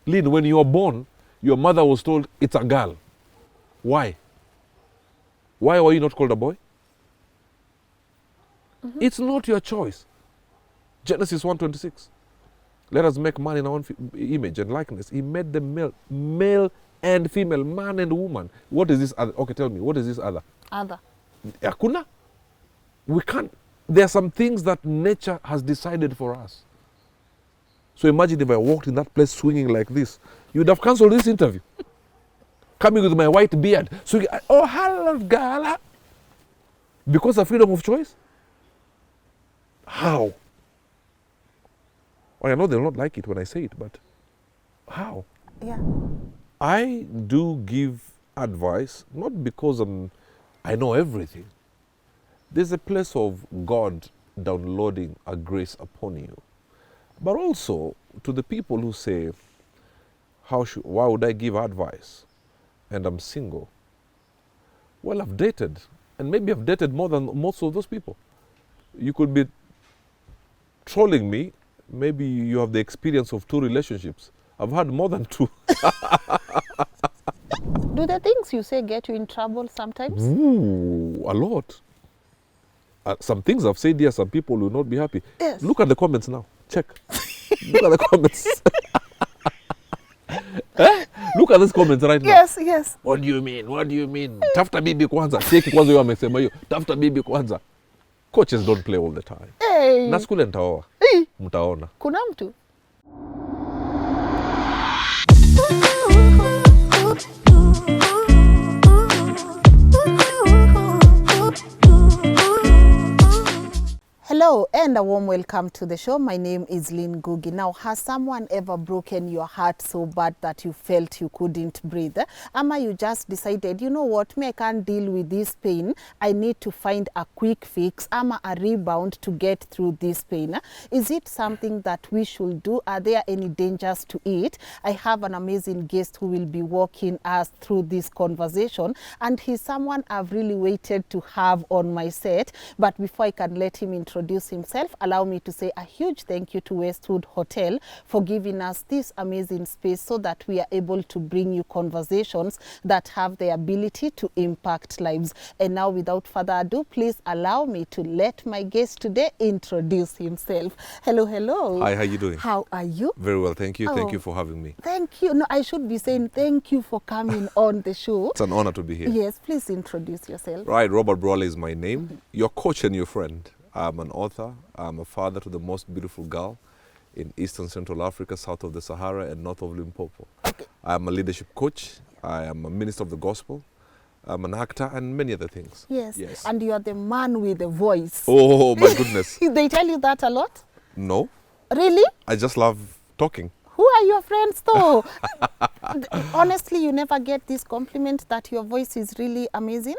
Lynn, when you were born, your mother was told it's a girl. Why? Why were you not called a boy? It's not your choice. Genesis 1:26. Let us make man in our own image and likeness. He made them male and female, man and woman. What is this other? Okay, tell me, what is this other? Other. Hakuna. We can't. There are some things that nature has decided for us. So imagine if I walked in that place swinging like this. You would have cancelled this interview. Coming with my white beard. So, oh, hello, girl. Because of freedom of choice? How? Well, I know they'll not like it when I say it, but how? Yeah. I do give advice, not because I know everything. There's a place of God downloading a grace upon you. But also to the people who say, why would I give advice? And I'm single. Well, I've dated, and maybe I've dated more than most of those people. You could be trolling me. Maybe you have the experience of 2 relationships. I've had more than 2. Do the things you say get you in trouble sometimes? Ooh, a lot. Some things I've said here, some people will not be happy. Yes. Look at the comments now. Check. Look at the comments. Look at these comments right now. Yes, yes. What do you mean? What do you mean? Tafuta bibi kwanza. Cheki kwanza yeye amesema hiyo. Tafuta bibi kwanza. Coaches don't play all the time. Hey. Na skule nitaoa. Hey. Mtaona. Kuna mtu? Hello and a warm welcome to the show. My name is Lynn Ngugi. Now, has someone ever broken your heart so bad that you felt you couldn't breathe? Ama you just decided, you know what, me I can't deal with this pain. I need to find a quick fix, ama a rebound to get through this pain. Is it something that we should do? Are there any dangers to it? I have an amazing guest who will be walking us through this conversation, and he's someone I've really waited to have on my set. But before I can let him introduce himself, allow me to say a huge thank you to Westwood Hotel for giving us this amazing space so that we are able to bring you conversations that have the ability to impact lives. And now, without further ado, please allow me to let my guest today introduce himself. Hello, hello. Hi, how you doing? How are you? Very well, thank you. Thank Oh. you for having me. Thank you. No, I should be saying thank you for coming on the show. It's an honor to be here. Yes, please introduce yourself. Right, Robert Burale is my name. Your coach and your friend. I'm an author. I'm a father to the most beautiful girl in Eastern Central Africa, south of the Sahara and north of Limpopo. Okay. I'm a leadership coach. I am a minister of the gospel. I'm an actor and many other things. Yes. Yes. And you are the man with the voice. Oh, my goodness. They tell you that a lot? No, Really? I just love talking. Who are your friends though? Honestly, you never get this compliment that your voice is really amazing?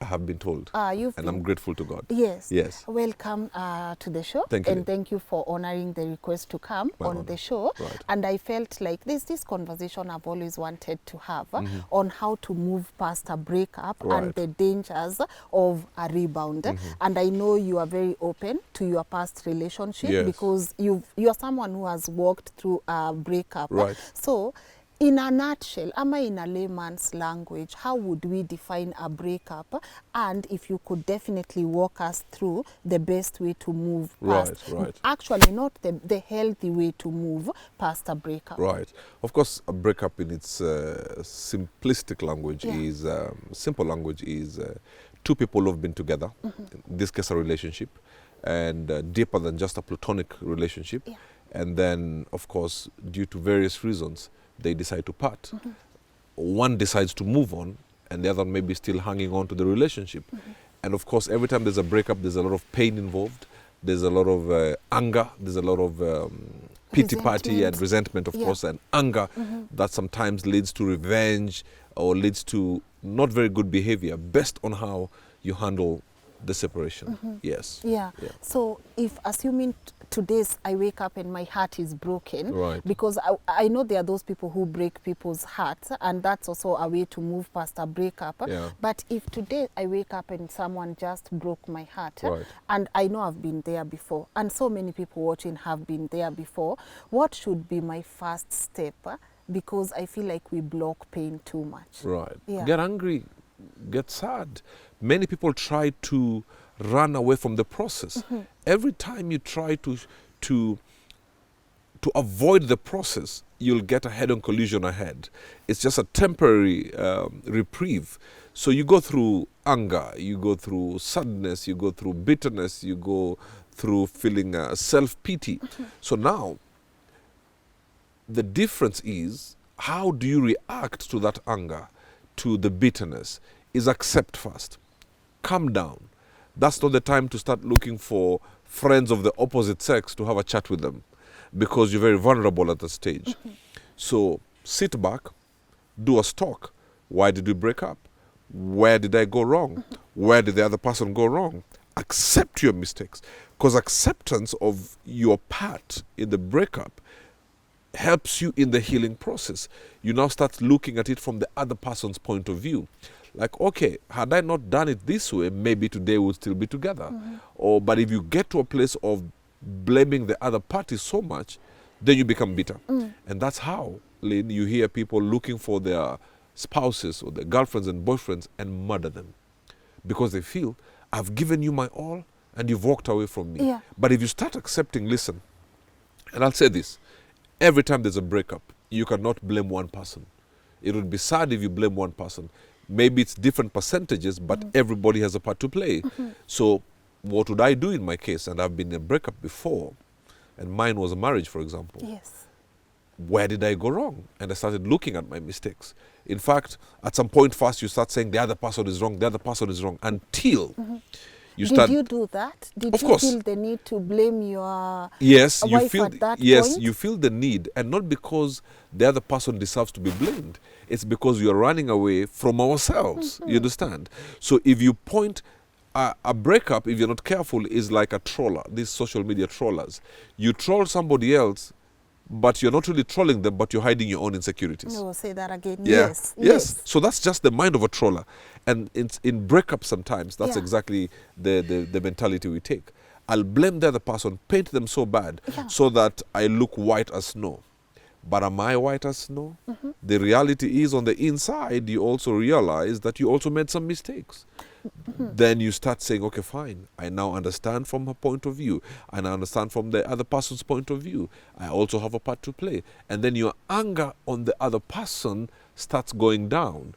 I have been told. You've And been... I'm grateful to God. Yes. Yes. Welcome to the show. Thank you. And thank you for honoring the request to come My on honor. the show. Right. And I felt like this conversation I've always wanted to have on how to move past a breakup and Right. the dangers of a rebound. And I know you are very open to your past relationship Yes. because you're someone who has walked through a breakup. Right. So, in a nutshell, ama in a layman's language, how would we define a breakup? And if you could definitely walk us through the best way to move past. Right. Actually, not the healthy way to move past a breakup. Right. Of course, a breakup in its simplistic language Yeah. is, simple language is 2 people who have been together, in this case a relationship, and deeper than just a platonic relationship. Yeah. And then, of course, due to various reasons, they decide to part. One decides to move on, and the other may be still hanging on to the relationship. And of course, every time there's a breakup, there's a lot of pain involved. There's a lot of anger. There's a lot of pity party and resentment, of Yeah. course, and anger that sometimes leads to revenge or leads to not very good behavior based on how you handle the separation. Yes. Yeah. So if assuming today's I wake up and my heart is broken, Right. because I know there are those people who break people's hearts, and that's also a way to move past a breakup. Yeah. But if today I wake up and someone just broke my heart, Right. and I know I've been there before, and so many people watching have been there before, what should be my first step? Because I feel like we block pain too much. Right. Yeah. Get angry, get sad. Many people try to run away from the process. Every time you try to avoid the process, you'll get a head-on collision ahead. It's just a temporary reprieve. So you go through anger, you go through sadness, you go through bitterness, you go through feeling self-pity. So now, the difference is, how do you react to that anger, to the bitterness? Is accept first. Calm down. That's not the time to start looking for friends of the opposite sex to have a chat with them, because you're very vulnerable at that stage. So sit back, do a stalk. Why did we break up? Where did I go wrong? Where did the other person go wrong? Accept your mistakes, because acceptance of your part in the breakup helps you in the healing process. You now start looking at it from the other person's point of view. Like, okay, had I not done it this way, maybe today we'll still be together. But if you get to a place of blaming the other party so much, then you become bitter. And that's how, Lynn, you hear people looking for their spouses or their girlfriends and boyfriends and murder them. Because they feel, I've given you my all and you've walked away from me. Yeah. But if you start accepting, listen, and I'll say this, every time there's a breakup, you cannot blame one person. It would be sad if you blame one person. Maybe it's different percentages, but everybody has a part to play. So what would I do in my case? And I've been in a breakup before, and mine was a marriage, for example. Yes. Where did I go wrong? And I started looking at my mistakes. In fact, at some point first you start saying the other person is wrong, the other person is wrong, until you start... Did you do that? Did Of you course. feel the need to blame your Yes, you wife feel at that yes, point? you feel the need, and not because the other person deserves to be blamed. It's because you are running away from ourselves. You understand? So if you point a breakup, if you're not careful, is like a troller. These social media trollers. You troll somebody else, but you're not really trolling them, but you're hiding your own insecurities. No, say that again. Yeah. Yes. So that's just the mind of a troller. And in breakup sometimes, that's Yeah. exactly the mentality we take. I'll blame the other person, paint them so bad, Yeah. so that I look white as snow. But am I white as snow? The reality is, on the inside, you also realize that you also made some mistakes. Then you start saying, okay, fine, I now understand from her point of view, and I understand from the other person's point of view. I also have a part to play. And then your anger on the other person starts going down.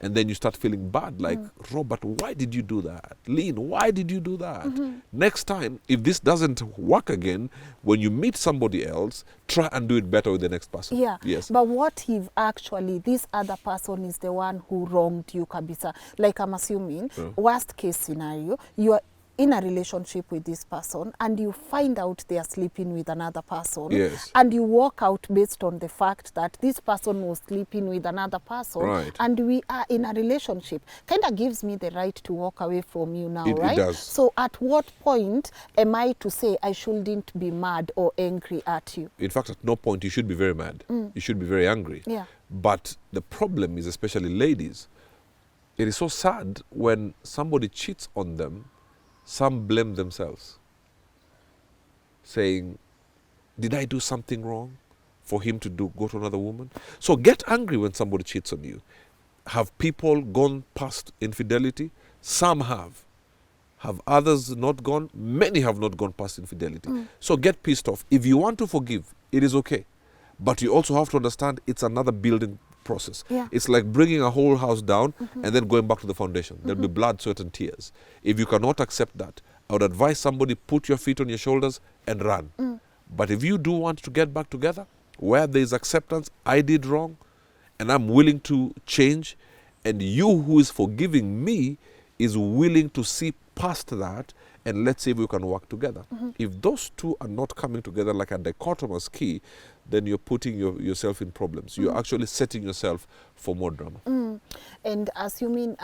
And then you start feeling bad, like, Robert, why did you do that? Lynn, why did you do that? Next time, if this doesn't work again, when you meet somebody else, try and do it better with the next person. Yeah. Yes. But what if actually this other person is the one who wronged you, kabisa? Like, I'm assuming, worst case scenario, you are in a relationship with this person and you find out they are sleeping with another person. Yes. And you walk out based on the fact that this person was sleeping with another person. Right. And we are in a relationship. Kind of gives me the right to walk away from you now, It right? does. So at what point am I to say I shouldn't be mad or angry at you? In fact, at no point you should be very mad. You should be very angry. Yeah. But the problem is, especially ladies, it is so sad when somebody cheats on them, some blame themselves, saying, did I do something wrong for him to go to another woman? So get angry when somebody cheats on you. Have people gone past infidelity? Some have. Have others not gone? Many have not gone past infidelity. So get pissed off. If you want to forgive, it is okay. But you also have to understand it's another building process. Yeah. It's like bringing a whole house down and then going back to the foundation. There'll be blood, sweat, and tears. If you cannot accept that, I would advise somebody, put your feet on your shoulders and run. But if you do want to get back together, where there is acceptance, I did wrong, and I'm willing to change, and you who is forgiving me is willing to see past that, and let's see if we can work together. If those two are not coming together like a dichotomous key, then you're putting yourself in problems. You're actually setting yourself for more drama. And assuming,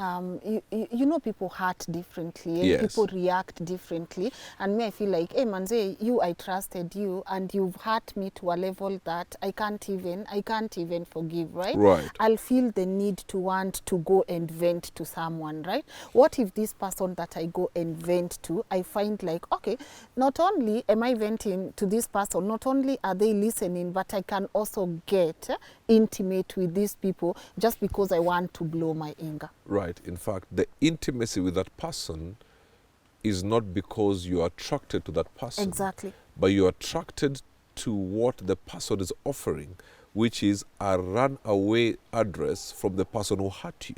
you know, people hurt differently, and Yes. people react differently. And me, I feel like, hey, manze, I trusted you, and you've hurt me to a level that I can't even forgive, right? Right. I'll feel the need to want to go and vent to someone, right? What if this person that I go and vent to, I find like, okay, not only am I venting to this person, not only are they listening, but I can also get intimate with these people just because I want to blow my anger. Right. In fact, the intimacy with that person is not because you're attracted to that person. Exactly. But you're attracted to what the person is offering, which is a runaway address from the person who hurt you.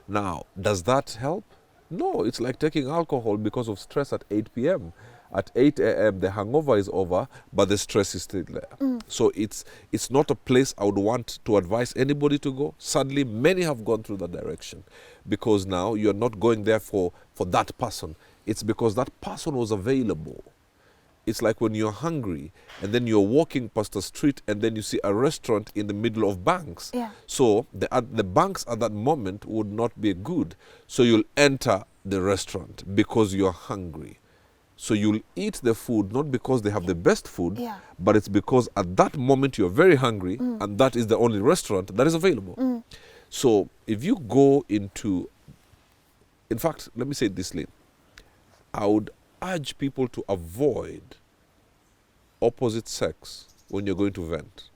Now, does that help? No, it's like taking alcohol because of stress at 8 p.m. At 8 a.m. the hangover is over, but the stress is still there. So it's not a place I would want to advise anybody to go. Sadly, many have gone through that direction because now you're not going there for that person. It's because that person was available. It's like when you're hungry and then you're walking past a street and then you see a restaurant in the middle of banks. Yeah. So the banks at that moment would not be good. So you'll enter the restaurant because you're hungry. So you'll eat the food not because they have the best food, but it's because at that moment you're very hungry and that is the only restaurant that is available. So if you go into, in fact, let me say this, Lynn, I would urge people to avoid opposite sex when you're going to vent.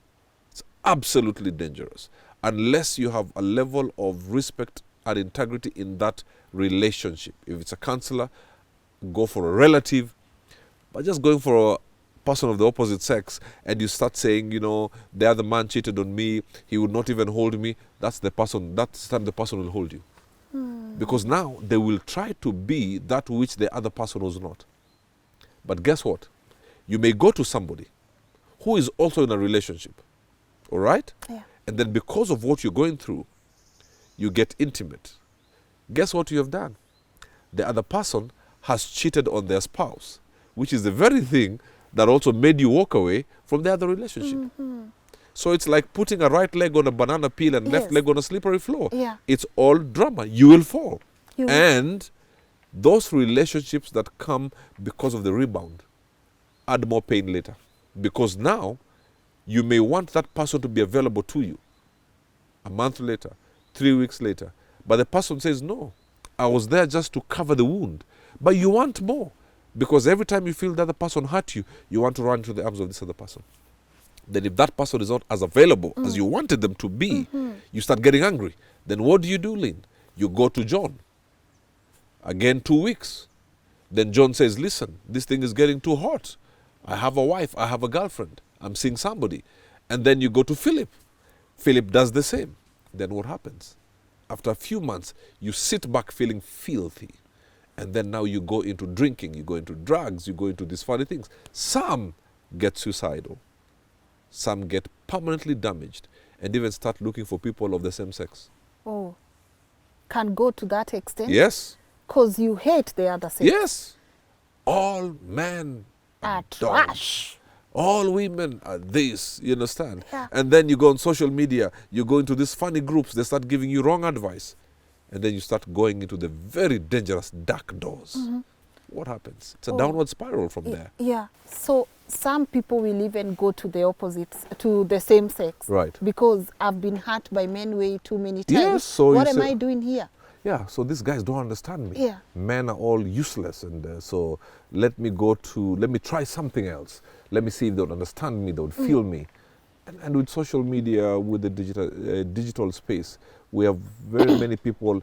It's absolutely dangerous unless you have a level of respect and integrity in that relationship. If it's a counselor, go for a relative. But just going for a person of the opposite sex and you start saying, you know, the other man cheated on me, he would not even hold me, that's the time the person will hold you. Because now they will try to be that which the other person was not. But guess what? You may go to somebody who is also in a relationship, all right? Yeah. And then because of what you're going through, you get intimate. Guess what you have done? The other person has cheated on their spouse, which is the very thing that also made you walk away from the other relationship. So it's like putting a right leg on a banana peel and left leg on a slippery floor. Yeah. It's all drama. You will fall. You will. And those relationships that come because of the rebound add more pain later. Because now you may want that person to be available to you a month later, 3 weeks later. But the person says, no, I was there just to cover the wound. But you want more. Because every time you feel the other person hurt you, you want to run into the arms of this other person. Then if that person is not as available as you wanted them to be, you start getting angry. Then what do, Lynn? You go to John. Again, 2 weeks. Then John says, listen, this thing is getting too hot. I have a wife, I have a girlfriend, I'm seeing somebody. And then you go to Philip. Philip does the same. Then what happens? After a few months, you sit back feeling filthy. And then now you go into drinking, you go into drugs, you go into these funny things. Some get suicidal. Some get permanently damaged and even start looking for people of the same sex. Oh, can go to that extent? Yes. Because you hate the other sex. Yes. All men Are dogs. trash. All women are this, you understand? Yeah. And then you go on social media, you go into these funny groups, they start giving you wrong advice. And then you start going into the very dangerous dark doors. What happens? It's a downward spiral from there. Yeah. So some people will even go to the opposites, to the same sex. Right. Because I've been hurt by men way too many times. Yes, so what you am say- I doing here? Yeah, so these guys don't understand me. Yeah. Men are all useless, and so let me try something else. Let me see if they would understand me, they would feel me. And with social media, with the digital space, we have very many people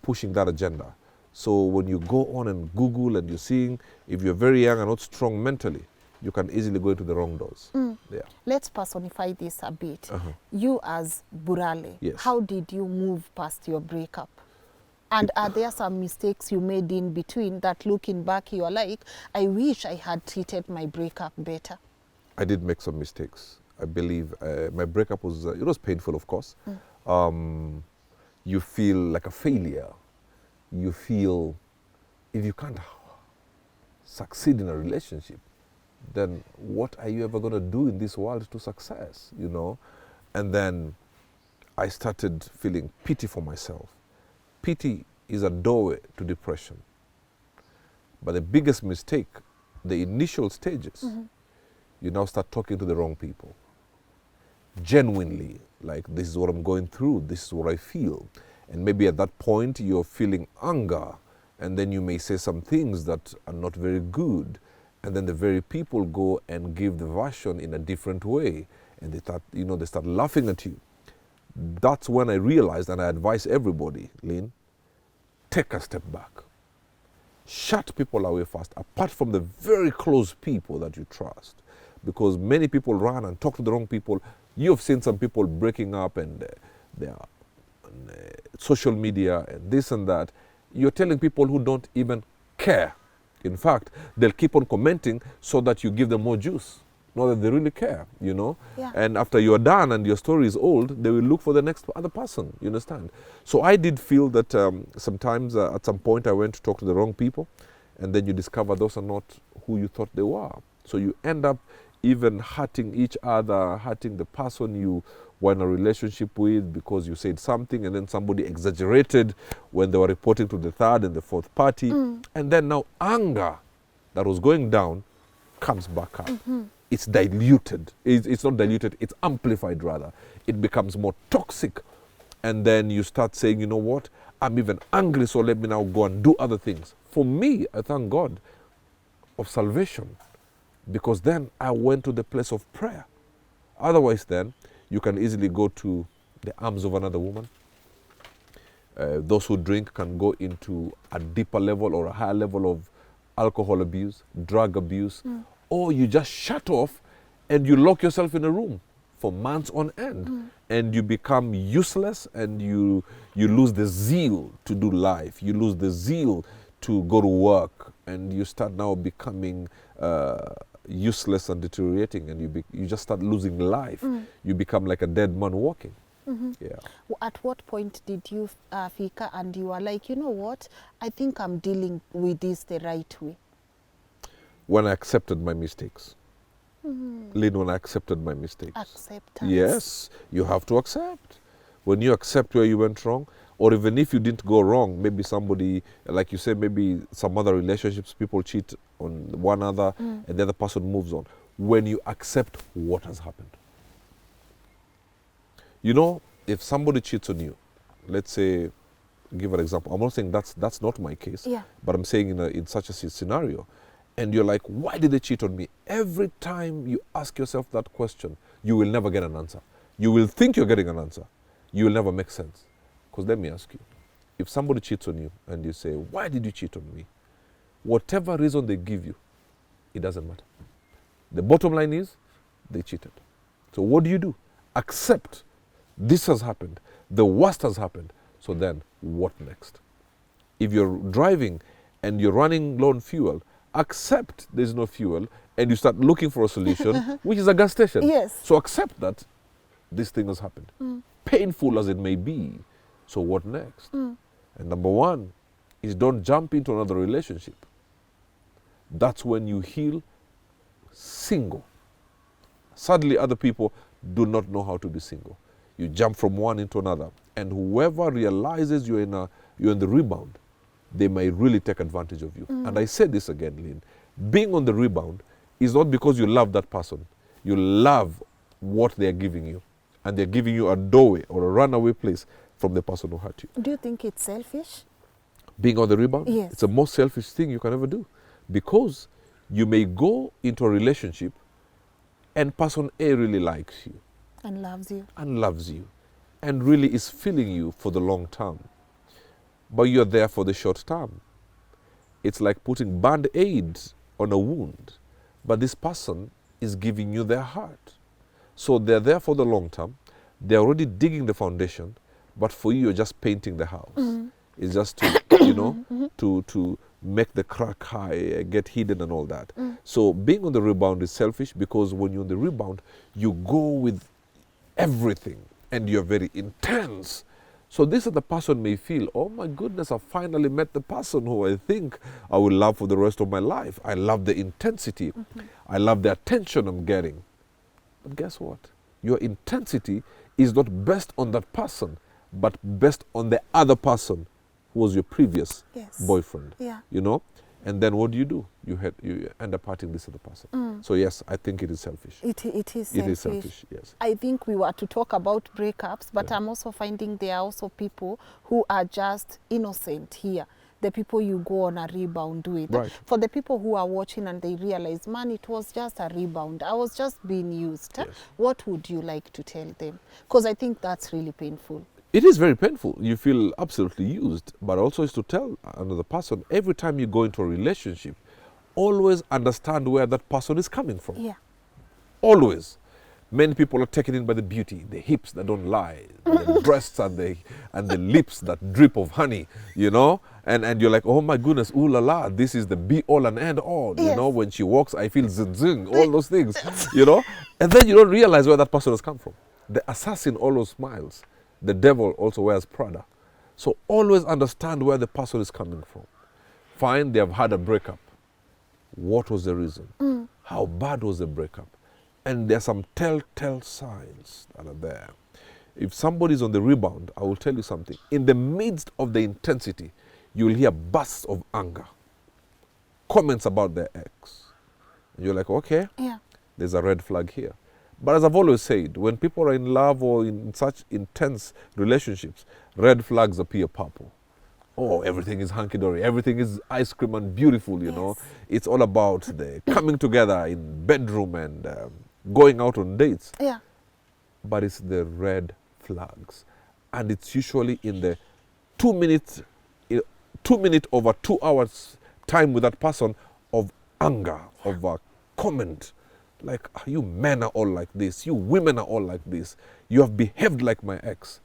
pushing that agenda. So when you go on and Google and you're seeing, if you're very young and not strong mentally, you can easily go into the wrong doors. Yeah. Let's personify this a bit. You as Burale, Yes. how did you move past your breakup? And are there some mistakes you made in between that looking back you're like, I wish I had treated my breakup better? I did make some mistakes. I believe my breakup was, it was painful, of course. You feel like a failure. You feel if you can't succeed in a relationship, then what are you ever going to do in this world to success, you know? And then I started feeling pity for myself. Pity is a doorway to depression. But the biggest mistake, the initial stages, you now start talking to the wrong people. Genuinely, like, this is what I'm going through, this is what I feel. And maybe at that point you're feeling anger, and then you may say some things that are not very good. And then the very people go and give the version in a different way. And they start laughing at you. That's when I realized, and I advise everybody, Lynn, take a step back. Shut people away first, apart from the very close people that you trust. Because many people run and talk to the wrong people. You've seen some people breaking up and they are on social media and this and that. You're telling people who don't even care. In fact, they'll keep on commenting so that you give them more juice. Not that they really care, you know. Yeah. And after you're done and your story is old, they will look for the next other person, you understand? So I did feel that sometimes at some point I went to talk to the wrong people, and then you discover those are not who you thought they were. So you end up even hurting each other, hurting the person you were in a relationship with because you said something and then somebody exaggerated when they were reporting to the third and the fourth party. And then now anger that was going down comes back up. It's diluted. It's not diluted, it's amplified rather. It becomes more toxic. And then you start saying, you know what, I'm even angry, so let me now go and do other things. For me, I thank God of salvation, because then I went to the place of prayer. Otherwise then, you can easily go to the arms of another woman. Those who drink can go into a deeper level or a higher level of alcohol abuse, drug abuse, or you just shut off and you lock yourself in a room for months on end, and you become useless, and you lose the zeal to do life. You lose the zeal to go to work, and you start now becoming useless and deteriorating, and you just start losing life. You become like a dead man walking. Yeah. At what point did you fika and you were like, you know what, I think I'm dealing with this the right way? When I accepted my mistakes. Lynn, when I accepted my mistakes. Acceptance. Yes, you have to accept. When you accept where you went wrong, or even if you didn't go wrong, maybe somebody, like you said, maybe some other relationships, people cheat on one another and the other person moves on. When you accept what has happened. You know, if somebody cheats on you, let's say, give an example. I'm not saying that's not my case, but I'm saying in such a scenario, and you're like, why did they cheat on me? Every time you ask yourself that question, you will never get an answer. You will think you're getting an answer. You will never make sense. Because let me ask you, if somebody cheats on you and you say, why did you cheat on me? Whatever reason they give you, it doesn't matter. The bottom line is, they cheated. So what do? Accept this has happened. The worst has happened. So then, what next? If you're driving and you're running low on fuel, accept there's no fuel and you start looking for a solution, which is a gas station. Yes. So accept that this thing has happened. Painful as it may be. So what next? And number one is don't jump into another relationship. That's when you heal single. Sadly, other people do not know how to be single. You jump from one into another. And whoever realizes you're in the rebound, they may really take advantage of you. And I say this again, Lynn, being on the rebound is not because you love that person. You love what they're giving you. And they're giving you a doorway or a runaway place from the person who hurt you. Do you think it's selfish? Being on the rebound? Yes. It's the most selfish thing you can ever do. Because you may go into a relationship and person A really likes you. And loves you. And loves you. And really is feeling you for the long term. But you're there for the short term. It's like putting band-aids on a wound. But this person is giving you their heart. So they're there for the long term. They're already digging the foundation. But for you, you're just painting the house. It's just to, you know, to make the crack high, get hidden and all that. So being on the rebound is selfish, because when you're on the rebound, you go with everything and you're very intense. So this other person may feel, oh my goodness, I finally met the person who I think I will love for the rest of my life. I love the intensity. I love the attention I'm getting. But guess what? Your intensity is not based on that person, but based on the other person who was your previous boyfriend. Yeah. You know? And then what do? You end up hurting this other person. So yes, I think it is selfish. It is selfish. It is selfish, yes. I think we were to talk about breakups, but I'm also finding there are also people who are just innocent here. The people you go on a rebound with. Right. For the people who are watching and they realize, man, it was just a rebound. I was just being used. Yes. What would you like to tell them? Because I think that's really painful. It is very painful. You feel absolutely used, but also is to tell another person, every time you go into a relationship, always understand where that person is coming from. Yeah. Always. Many people are taken in by the beauty, the hips that don't lie, the breasts and the lips that drip of honey, you know? And you're like, oh my goodness, ooh la la, this is the be all and end all. Yes. You know, when she walks, I feel zing zing, all those things, you know? And then you don't realize where that person has come from. The assassin always smiles. The devil also wears Prada. So always understand where the person is coming from. Fine, they have had a breakup. What was the reason? How bad was the breakup? And there's some telltale signs that are there. If somebody's on the rebound, I will tell you something. In the midst of the intensity, you will hear bursts of anger, comments about their ex. And you're like, okay, there's a red flag here. But as I've always said, when people are in love or in such intense relationships, red flags appear purple. Oh, everything is hunky-dory. Everything is ice cream and beautiful, you know. It's all about the coming together in bedroom and going out on dates. Yeah. But it's the red flags. And it's usually in the 2 minutes, 2 minute over 2 hours time with that person of anger, of a comment. Like, you men are all like this. You women are all like this. You have behaved like my ex.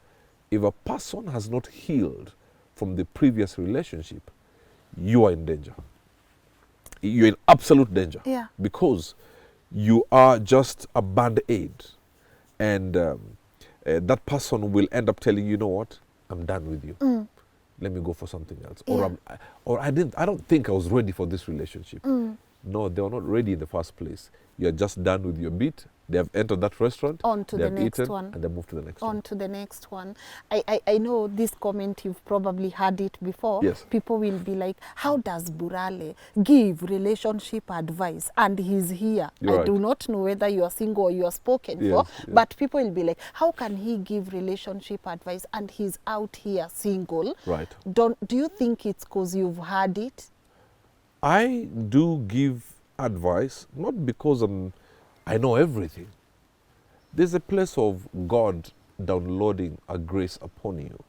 If a person has not healed from the previous relationship, you are in danger. You're in absolute danger. Yeah. Because you are just a band-aid. And that person will end up telling you know what? I'm done with you. Let me go for something else. Or I don't think I was ready for this relationship. No, they were not ready in the first place. You're just done with your beat. They have entered that restaurant. On to the next one. And they move to the next one. On to the next one. I know this comment, you've probably heard it before. Yes. People will be like, how does Burale give relationship advice? And he's here. You're right. do not know whether you are single or you are spoken for, but people will be like, how can he give relationship advice and he's out here single? Right. Do you think it's because you've heard it? I do give advice, not because I know everything. There's a place of God downloading a grace upon you.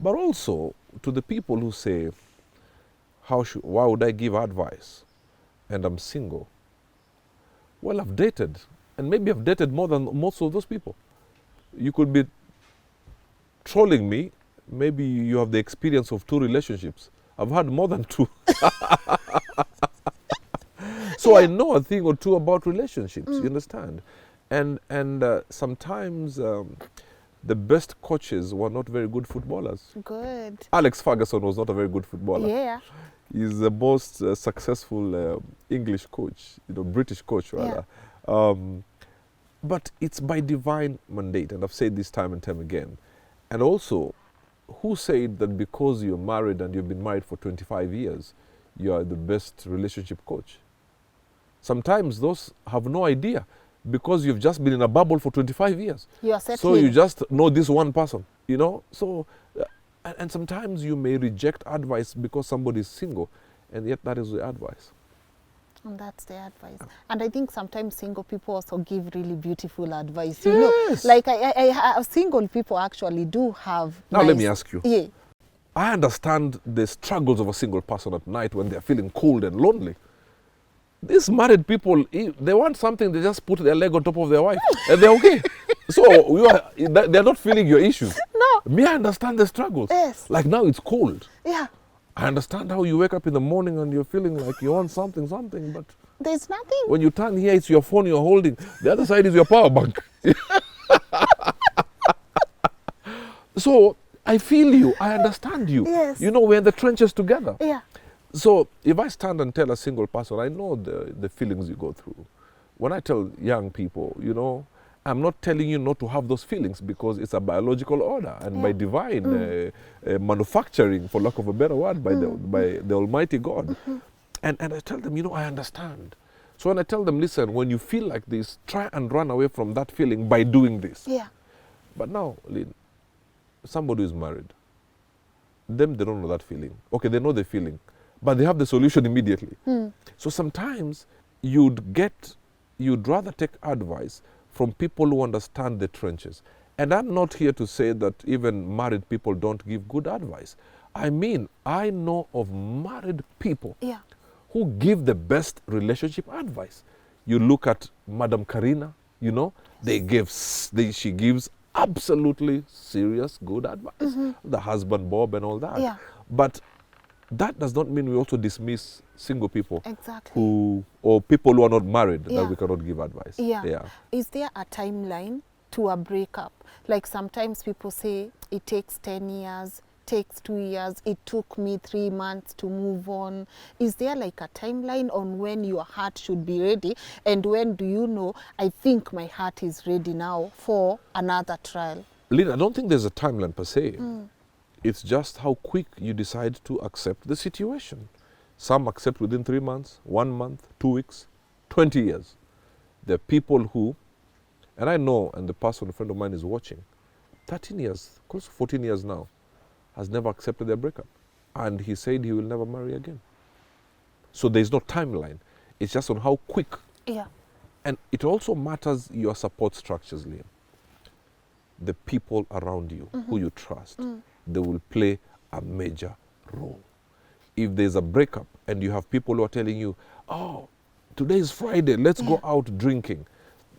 But also to the people who say, why would I give advice? And I'm single. Well, I've dated, and maybe I've dated more than most of those people. You could be trolling me. Maybe you have the experience of 2 relationships. I've had more than 2. So I know a thing or two about relationships, you understand? And sometimes the best coaches were not very good footballers. Good. Alex Ferguson was not a very good footballer. Yeah. He's the most successful English coach, British coach rather. But it's by divine mandate, and I've said this time and time again. And also, who said that because you're married and you've been married for 25 years, you are the best relationship coach? Sometimes those have no idea because you've just been in a bubble for 25 years. You are settling. So you just know this one person, So, and sometimes you may reject advice because somebody is single, and yet that is the advice. And that's the advice. And I think sometimes single people also give really beautiful advice. Yes. Like I single people actually do have. Now let me ask you. Yeah. I understand the struggles of a single person at night when they're feeling cold and lonely. These married people, they want something, they just put their leg on top of their wife and they're okay. So they're not feeling your issues. No. Me, I understand the struggles. Yes. Like now it's cold. Yeah. I understand how you wake up in the morning and you're feeling like you want something, but there's nothing. When you turn here, it's your phone you're holding. The other side is your power bank. So I feel you. I understand you. Yes. You know, we're in the trenches together. Yeah. So if I stand and tell a single person, I know the feelings you go through. When I tell young people, you know, I'm not telling you not to have those feelings because it's a biological order and by divine manufacturing, for lack of a better word, by the Almighty God. And I tell them, you know, I understand. So when I tell them, listen, when you feel like this, try and run away from that feeling by doing this. Yeah. But now, Lynn, somebody who's married, they don't know that feeling. Okay, they know the feeling, but they have the solution immediately. So sometimes you'd rather take advice from people who understand the trenches. And I'm not here to say that even married people don't give good advice. I mean, I know of married people who give the best relationship advice. You look at Madam Karina, you know, she gives absolutely serious good advice. The husband Bob and all that. Yeah. But that does not mean we also dismiss single people Exactly. or people who are not married Yeah. that we cannot give advice. Yeah. Is there a timeline to a breakup? Like sometimes people say it takes 10 years, takes 2 years, it took me 3 months to move on. Is there like a timeline on when your heart should be ready? And when do you know, I think my heart is ready now for another trial? Lynn, I don't think there's a timeline per se. It's just how quick you decide to accept the situation. Some accept within 3 months, 1 month, 2 weeks, 20 years. There are people who, and I know, and the person, a friend of mine is watching, 13 years, close to 14 years now, has never accepted their breakup. And he said he will never marry again. So there's no timeline. It's just on how quick. Yeah. And it also matters your support structures, Liam. The people around you who you trust, they will play a major role. If there's a breakup and you have people who are telling you, oh, today is Friday, let's go out drinking.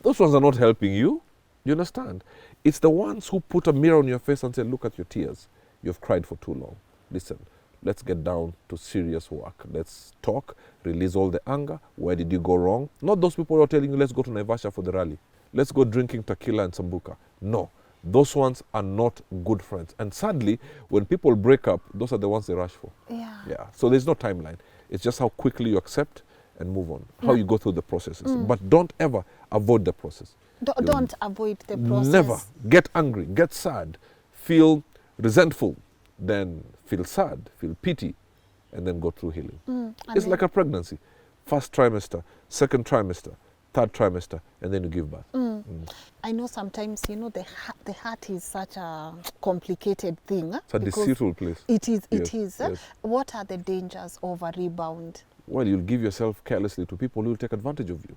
Those ones are not helping you. You understand? It's the ones who put a mirror on your face and say, look at your tears. You've cried for too long. Listen, let's get down to serious work. Let's talk, release all the anger. Where did you go wrong? Not those people who are telling you, let's go to Naivasha for the rally. Let's go drinking tequila and sambuca. No, those ones are not good friends. And sadly, when people break up, those are the ones they rush for. Yeah. So there's no timeline. It's just how quickly you accept and move on, how you go through the processes. But don't ever avoid the process. Don't avoid the process. Never. Get angry, get sad, feel resentful, then feel sad, feel pity, and then go through healing. It's like a pregnancy. First trimester, second trimester, third trimester, and then you give birth. I know sometimes, you know, the heart is such a complicated thing. It's a deceitful place. It is. Yes. What are the dangers of a rebound? Well, you'll give yourself carelessly to people who will take advantage of you.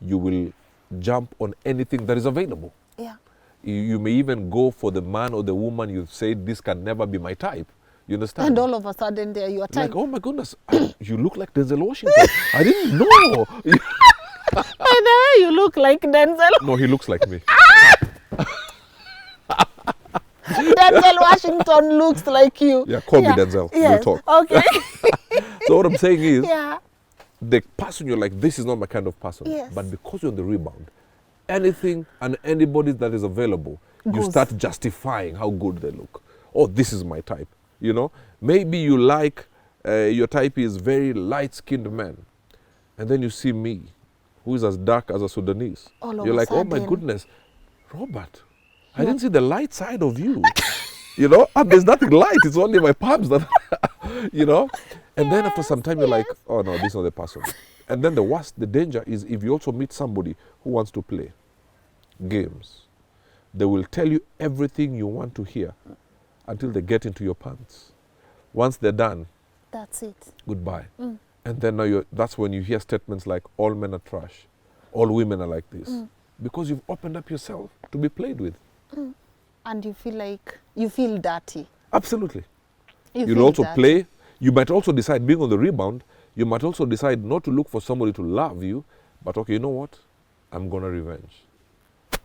You will jump on anything that is available. Yeah. You may even go for the man or the woman you've said, this can never be my type. You understand? And all of a sudden, they're your type. Like, oh my goodness, you look like Denzel Washington. I didn't know. And you look like Denzel. No, he looks like me. Denzel Washington looks like you. Yeah, call me Denzel. Yes. We'll talk. Okay. So what I'm saying is, Yeah. the person you're like, this is not my kind of person. Yes. But because you're on the rebound, anything and anybody that is available, you start justifying how good they look. Oh, this is my type. You know, maybe you like, your type is very light-skinned man. And then you see me, who is as dark as a Sudanese. You're like, oh my goodness, Robert, I didn't see the light side of you. You know, and there's nothing light, it's only my palms that, you know. And then after some time, you're like, oh no, this is not the person. And then the danger is if you also meet somebody who wants to play games. They will tell you everything you want to hear until they get into your pants. Once they're done, that's it. Goodbye. And then now that's when you hear statements like, all men are trash, all women are like this. Because you've opened up yourself to be played with. And you feel dirty. Absolutely. You'll also play. You might also decide, being on the rebound, you might also decide not to look for somebody to love you, but okay, you know what? I'm going to revenge.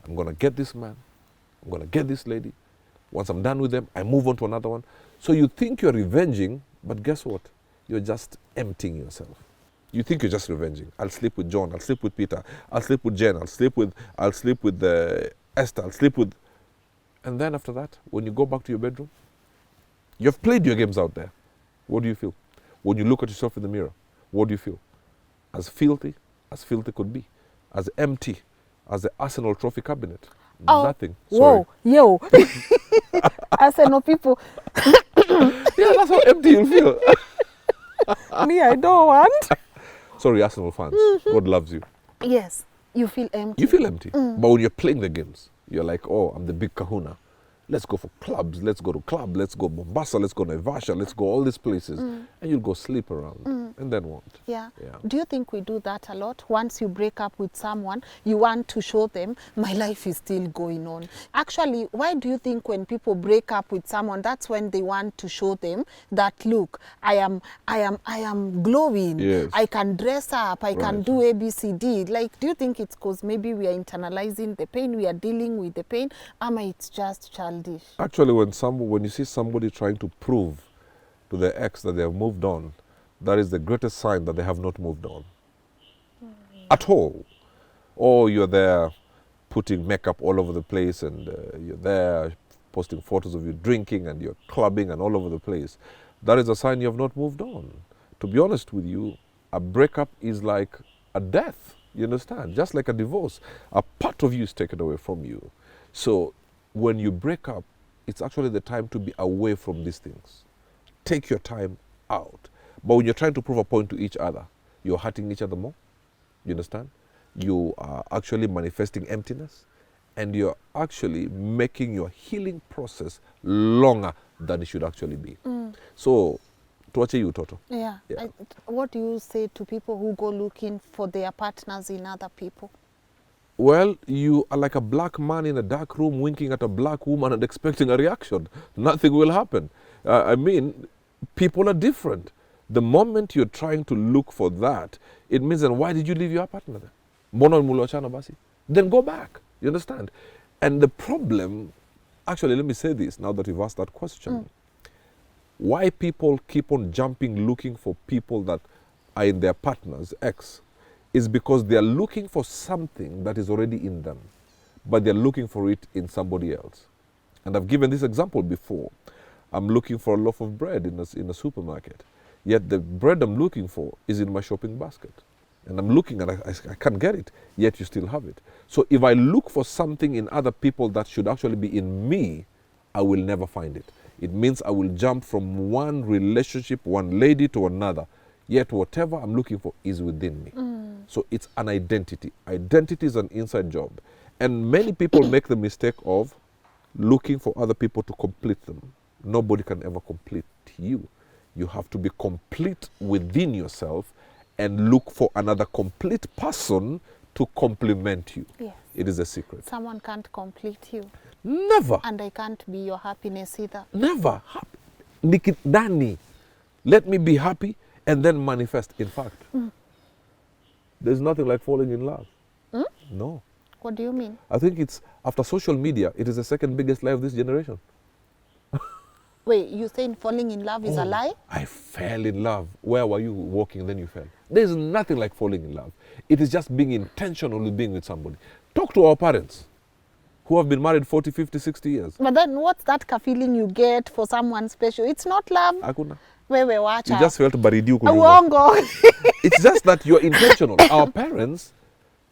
I'm going to get this man. I'm going to get this lady. Once I'm done with them, I move on to another one. So you think you're revenging, but guess what? You're just emptying yourself. You think you're just revenging. I'll sleep with John. I'll sleep with Peter. I'll sleep with Jen. I'll sleep with Esther. I'll sleep with... And then after that, when you go back to your bedroom, you've played your games out there. What do you feel? When you look at yourself in the mirror, what do you feel? As filthy could be. As empty as the Arsenal trophy cabinet. Oh, Nothing. Sorry. whoa, yo. Arsenal people. Yeah, that's how empty you'll feel. Me, I don't want. Sorry, Arsenal fans. God loves you. Yes, you feel empty. You feel empty. But when you're playing the games, you're like, oh, I'm the big kahuna. Let's go for clubs. Let's go to club. Let's go Mombasa. Let's go Naivasha. Let's go all these places. And you'll go sleep around. And then what? Yeah. Yeah. Do you think we do that a lot? Once you break up with someone, you want to show them my life is still going on. Actually, why do you think when people break up with someone, that's when they want to show them that, look, I am glowing. Yes. I can dress up. I can do ABCD. Like, do you think it's because maybe we are internalizing the pain, we are dealing with the pain, or it's just childish? Actually, when you see somebody trying to prove to their ex that they have moved on, that is the greatest sign that they have not moved on. At all. Or you're there putting makeup all over the place, and you're there posting photos of you drinking, and you're clubbing and all over the place. That is a sign you have not moved on. To be honest with you, a breakup is like a death. You understand? Just like a divorce. A part of you is taken away from you. So when you break up, it's actually the time to be away from these things. Take your time out. But when you're trying to prove a point to each other, you're hurting each other more. You understand? You are actually manifesting emptiness, and you're actually making your healing process longer than it should actually be. So, tuache you toto. Yeah. What do you say to people who go looking for their partners in other people? Well, you are like a black man in a dark room winking at a black woman and expecting a reaction. Nothing will happen. I mean, people are different. The moment you're trying to look for that, it means, then why did you leave your partner then? Mbona mliachana basi? Then go back. You understand? And the problem, actually, let me say this now that you've asked that question. Why people keep on jumping looking for people that are in their partner's ex is because they are looking for something that is already in them, but they're looking for it in somebody else. And I've given this example before. I'm looking for a loaf of bread in a supermarket, yet the bread I'm looking for is in my shopping basket. And I'm looking and I can't get it, yet you still have it. So if I look for something in other people that should actually be in me, I will never find it. It means I will jump from one relationship, one lady to another, yet whatever I'm looking for is within me. So it's an identity. Identity is an inside job. And many people make the mistake of looking for other people to complete them. Nobody can ever complete you. You have to be complete within yourself and look for another complete person to complement you. Yes. It is a secret. Someone can't complete you. Never. And I can't be your happiness either. Never. Nikidani. Let me be happy and then manifest. In fact, there's nothing like falling in love. No. What do you mean? I think it's, after social media, it is the second biggest lie of this generation. Wait, you saying falling in love is a lie? I fell in love. Where were you walking, then you fell? There's nothing like falling in love. It is just being intentional with being with somebody. Talk to our parents who have been married 40, 50, 60 years. But then what's that feeling you get for someone special? It's not love. Hakuna. Wewe wacha. You just felt baridi huko nyuma. Uongo. It's just that you're intentional. Our parents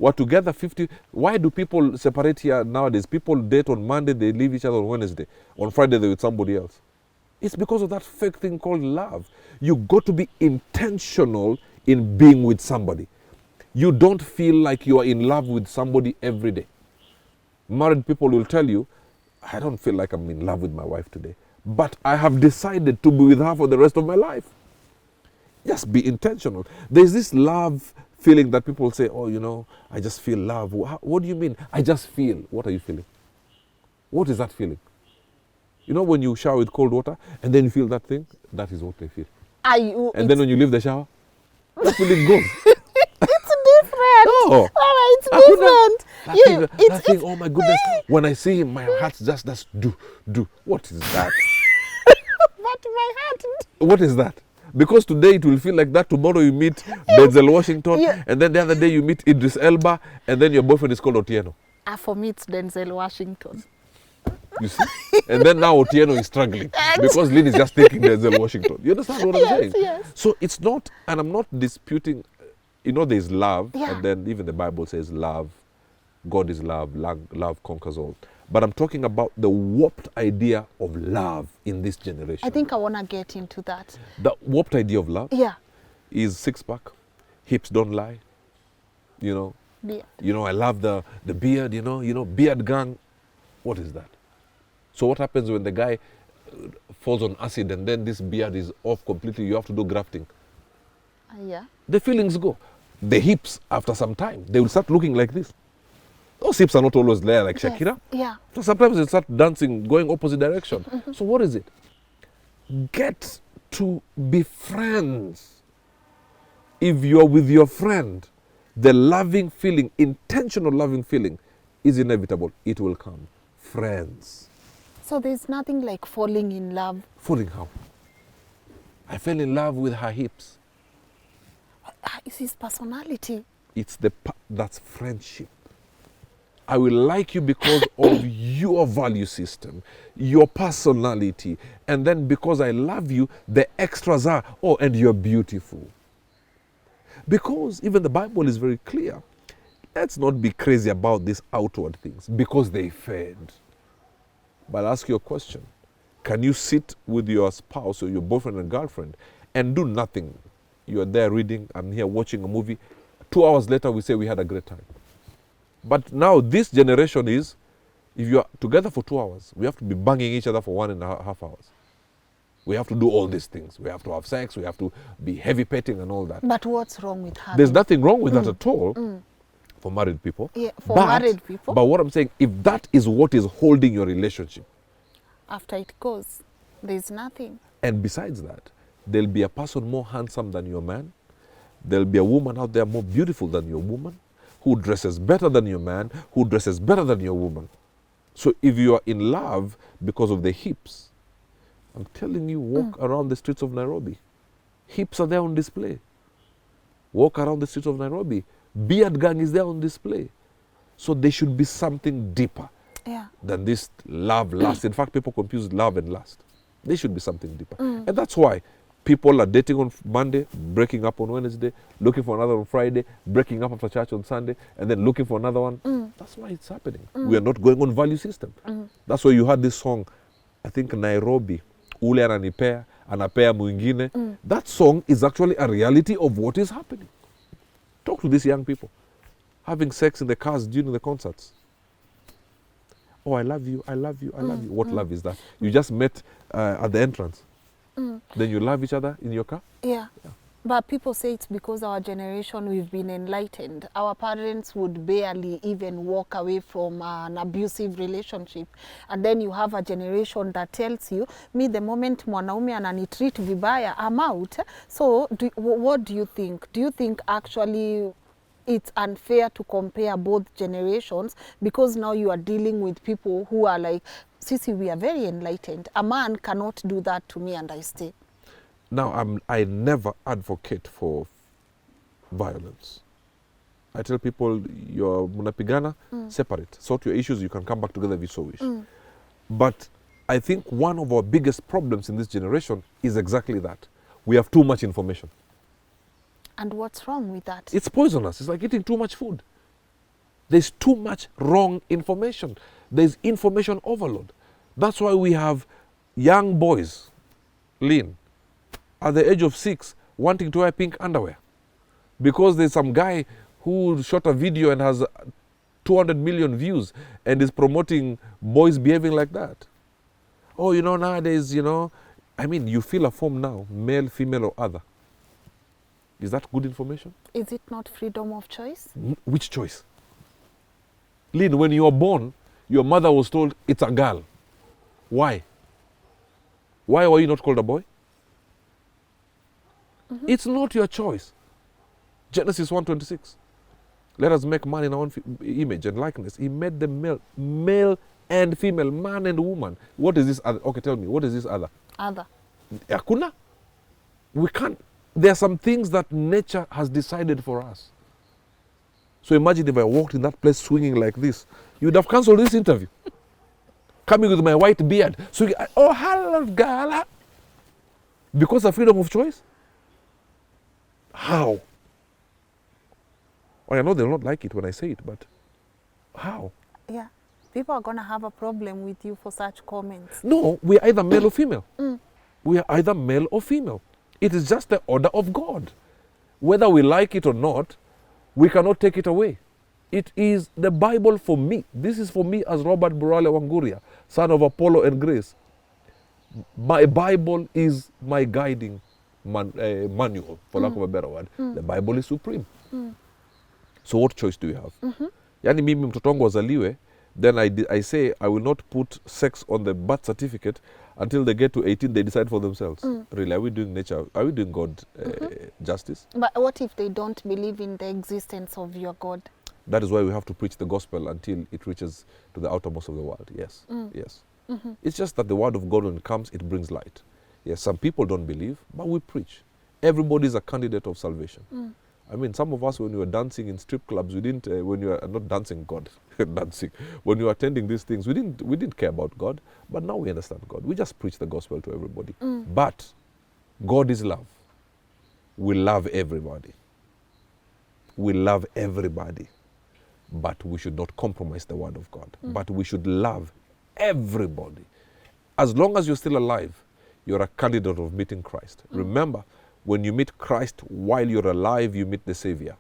were together 50. Why do people separate here nowadays? People date on Monday, they leave each other on Wednesday. On Friday, they're with somebody else. It's because of that fake thing called love. You got to be intentional in being with somebody. You don't feel like you are in love with somebody every day. Married people will tell you, I don't feel like I'm in love with my wife today, but I have decided to be with her for the rest of my life. Just be intentional. There's this love feeling that people say, oh, you know, I just feel love. What do you mean? I just feel. What are you feeling? What is that feeling? You know when you shower with cold water and then you feel that thing? That is what they feel. And then when you leave the shower, that feeling goes. It's different. No. Oh, it's different. That thing, oh my goodness. When I see him, my heart just does do. What is that? But my heart. What is that? Because today it will feel like that. Tomorrow you meet Denzel Washington, and then the other day you meet Idris Elba, and then your boyfriend is called Otieno. For me, it's Denzel Washington. You see? And then now Otieno is struggling because Lynn is just thinking Denzel Washington. You understand what I'm saying? Yes. So it's not, and I'm not disputing, there's love, Yeah. and then even the Bible says love, God is love, love conquers all. But I'm talking about the warped idea of love in this generation. I think I want to get into that. The warped idea of love Yeah. is six-pack, hips don't lie, Beard. I love the beard, beard gang. What is that? So what happens when the guy falls on acid and then this beard is off completely? You have to do grafting. Yeah. The feelings go. The hips, after some time, they will start looking like this. Those hips are not always there like Yes. Shakira. Yeah. So sometimes they start dancing, going opposite direction. So what is it? Get to be friends. If you're with your friend, the loving feeling, intentional loving feeling is inevitable. It will come. Friends. So there's nothing like falling in love. Falling how? I fell in love with her hips. It's his personality. It's that's friendship. I will like you because of your value system, your personality, and then because I love you, the extras are, and you're beautiful. Because even the Bible is very clear. Let's not be crazy about these outward things because they fade. But I'll ask you a question. Can you sit with your spouse or your boyfriend and girlfriend and do nothing? You're there reading, I'm here watching a movie. 2 hours later, we say we had a great time. But now this generation is, if you're together for 2 hours, we have to be banging each other for 1.5 hours. We have to do all these things. We have to have sex, we have to be heavy petting and all that. But what's wrong with having? There's nothing wrong with that at all for married people. Yeah, for married people. But what I'm saying, if that is what is holding your relationship, After it goes, there's nothing. and besides that, there'll be a person more handsome than your man. There'll be a woman out there more beautiful than your woman, who dresses better than your man, who dresses better than your woman. So if you are in love because of the hips, I'm telling you, walk around the streets of Nairobi. Hips are there on display. Walk around the streets of Nairobi. Beard gang is there on display. So there should be something deeper than this love, lust. In fact, people confuse love and lust. There should be something deeper. And that's why people are dating on Monday, breaking up on Wednesday, looking for another on Friday, breaking up after church on Sunday, and then looking for another one. That's why it's happening. We are not going on value system. That's why you had this song, I think Nairobi, ule ananipea, anapea mwingine. That song is actually a reality of what is happening. Talk to these young people. Having sex in the cars during the concerts. Oh, I love you, I love you, I love you. What love is that? You just met at the entrance. Then you love each other in your car? Yeah. But people say it's because our generation, we've been enlightened. Our parents would barely even walk away from an abusive relationship. And then you have a generation that tells you, me, the moment mwanaume ananitreat vibaya, I'm out. So what do you think? Do you think actually it's unfair to compare both generations? Because now you are dealing with people who are like, Sisi, we are very enlightened. A man cannot do that to me and I stay. Now, I never advocate for violence. I tell people, you're munapigana, separate. Sort your issues, you can come back together if you so wish. But I think one of our biggest problems in this generation is exactly that. We have too much information. And what's wrong with that? It's poisonous. It's like eating too much food. There's too much wrong information. There's information overload. That's why we have young boys, Lynn, at the age of 6, wanting to wear pink underwear. Because there's some guy who shot a video and has 200 million views and is promoting boys behaving like that. Oh, nowadays, you fill a form now, male, female, or other. Is that good information? Is it not freedom of choice? Which choice? Lynn, when you were born, your mother was told it's a girl. Why? Why were you not called a boy? It's not your choice. Genesis 1:26. Let us make man in our own image and likeness. He made them male and female, man and woman. What is this other? Okay, tell me, what is this other? Other. Hakuna? We can't. There are some things that nature has decided for us. So imagine if I walked in that place swinging like this. You would have cancelled this interview. coming with my white beard. So, oh, hello, girl. Because of freedom of choice? How? Well, I know they'll not like it when I say it, but how? Yeah. People are going to have a problem with you for such comments. No, we are either male or female. We are either male or female. It is just the order of God. Whether we like it or not, we cannot take it away. It is the Bible for me. This is for me as Robert Burale Wanguria, son of Apollo and Grace. My Bible is my guiding manual, for lack of a better word. The Bible is supreme. So what choice do you have? Yani mimi mtoto wangu wazaliwe, then I say I will not put sex on the birth certificate until they get to 18, they decide for themselves. Really, are we doing nature, are we doing God justice? But what if they don't believe in the existence of your God? That is why we have to preach the gospel until it reaches to the outermost of the world. Yes, yes. It's just that the word of God, when it comes, it brings light. Yes, some people don't believe, but we preach. Everybody is a candidate of salvation. I mean, some of us, when we were dancing in strip clubs, we didn't, when you were not dancing, God, dancing, when you were attending these things, we didn't care about God, but now we understand God. We just preach the gospel to everybody. But God is love. We love everybody. We love everybody. But we should not compromise the word of God. But we should love everybody. As long as you're still alive, you're a candidate of meeting Christ. Remember, when you meet Christ while you're alive, you meet the Savior.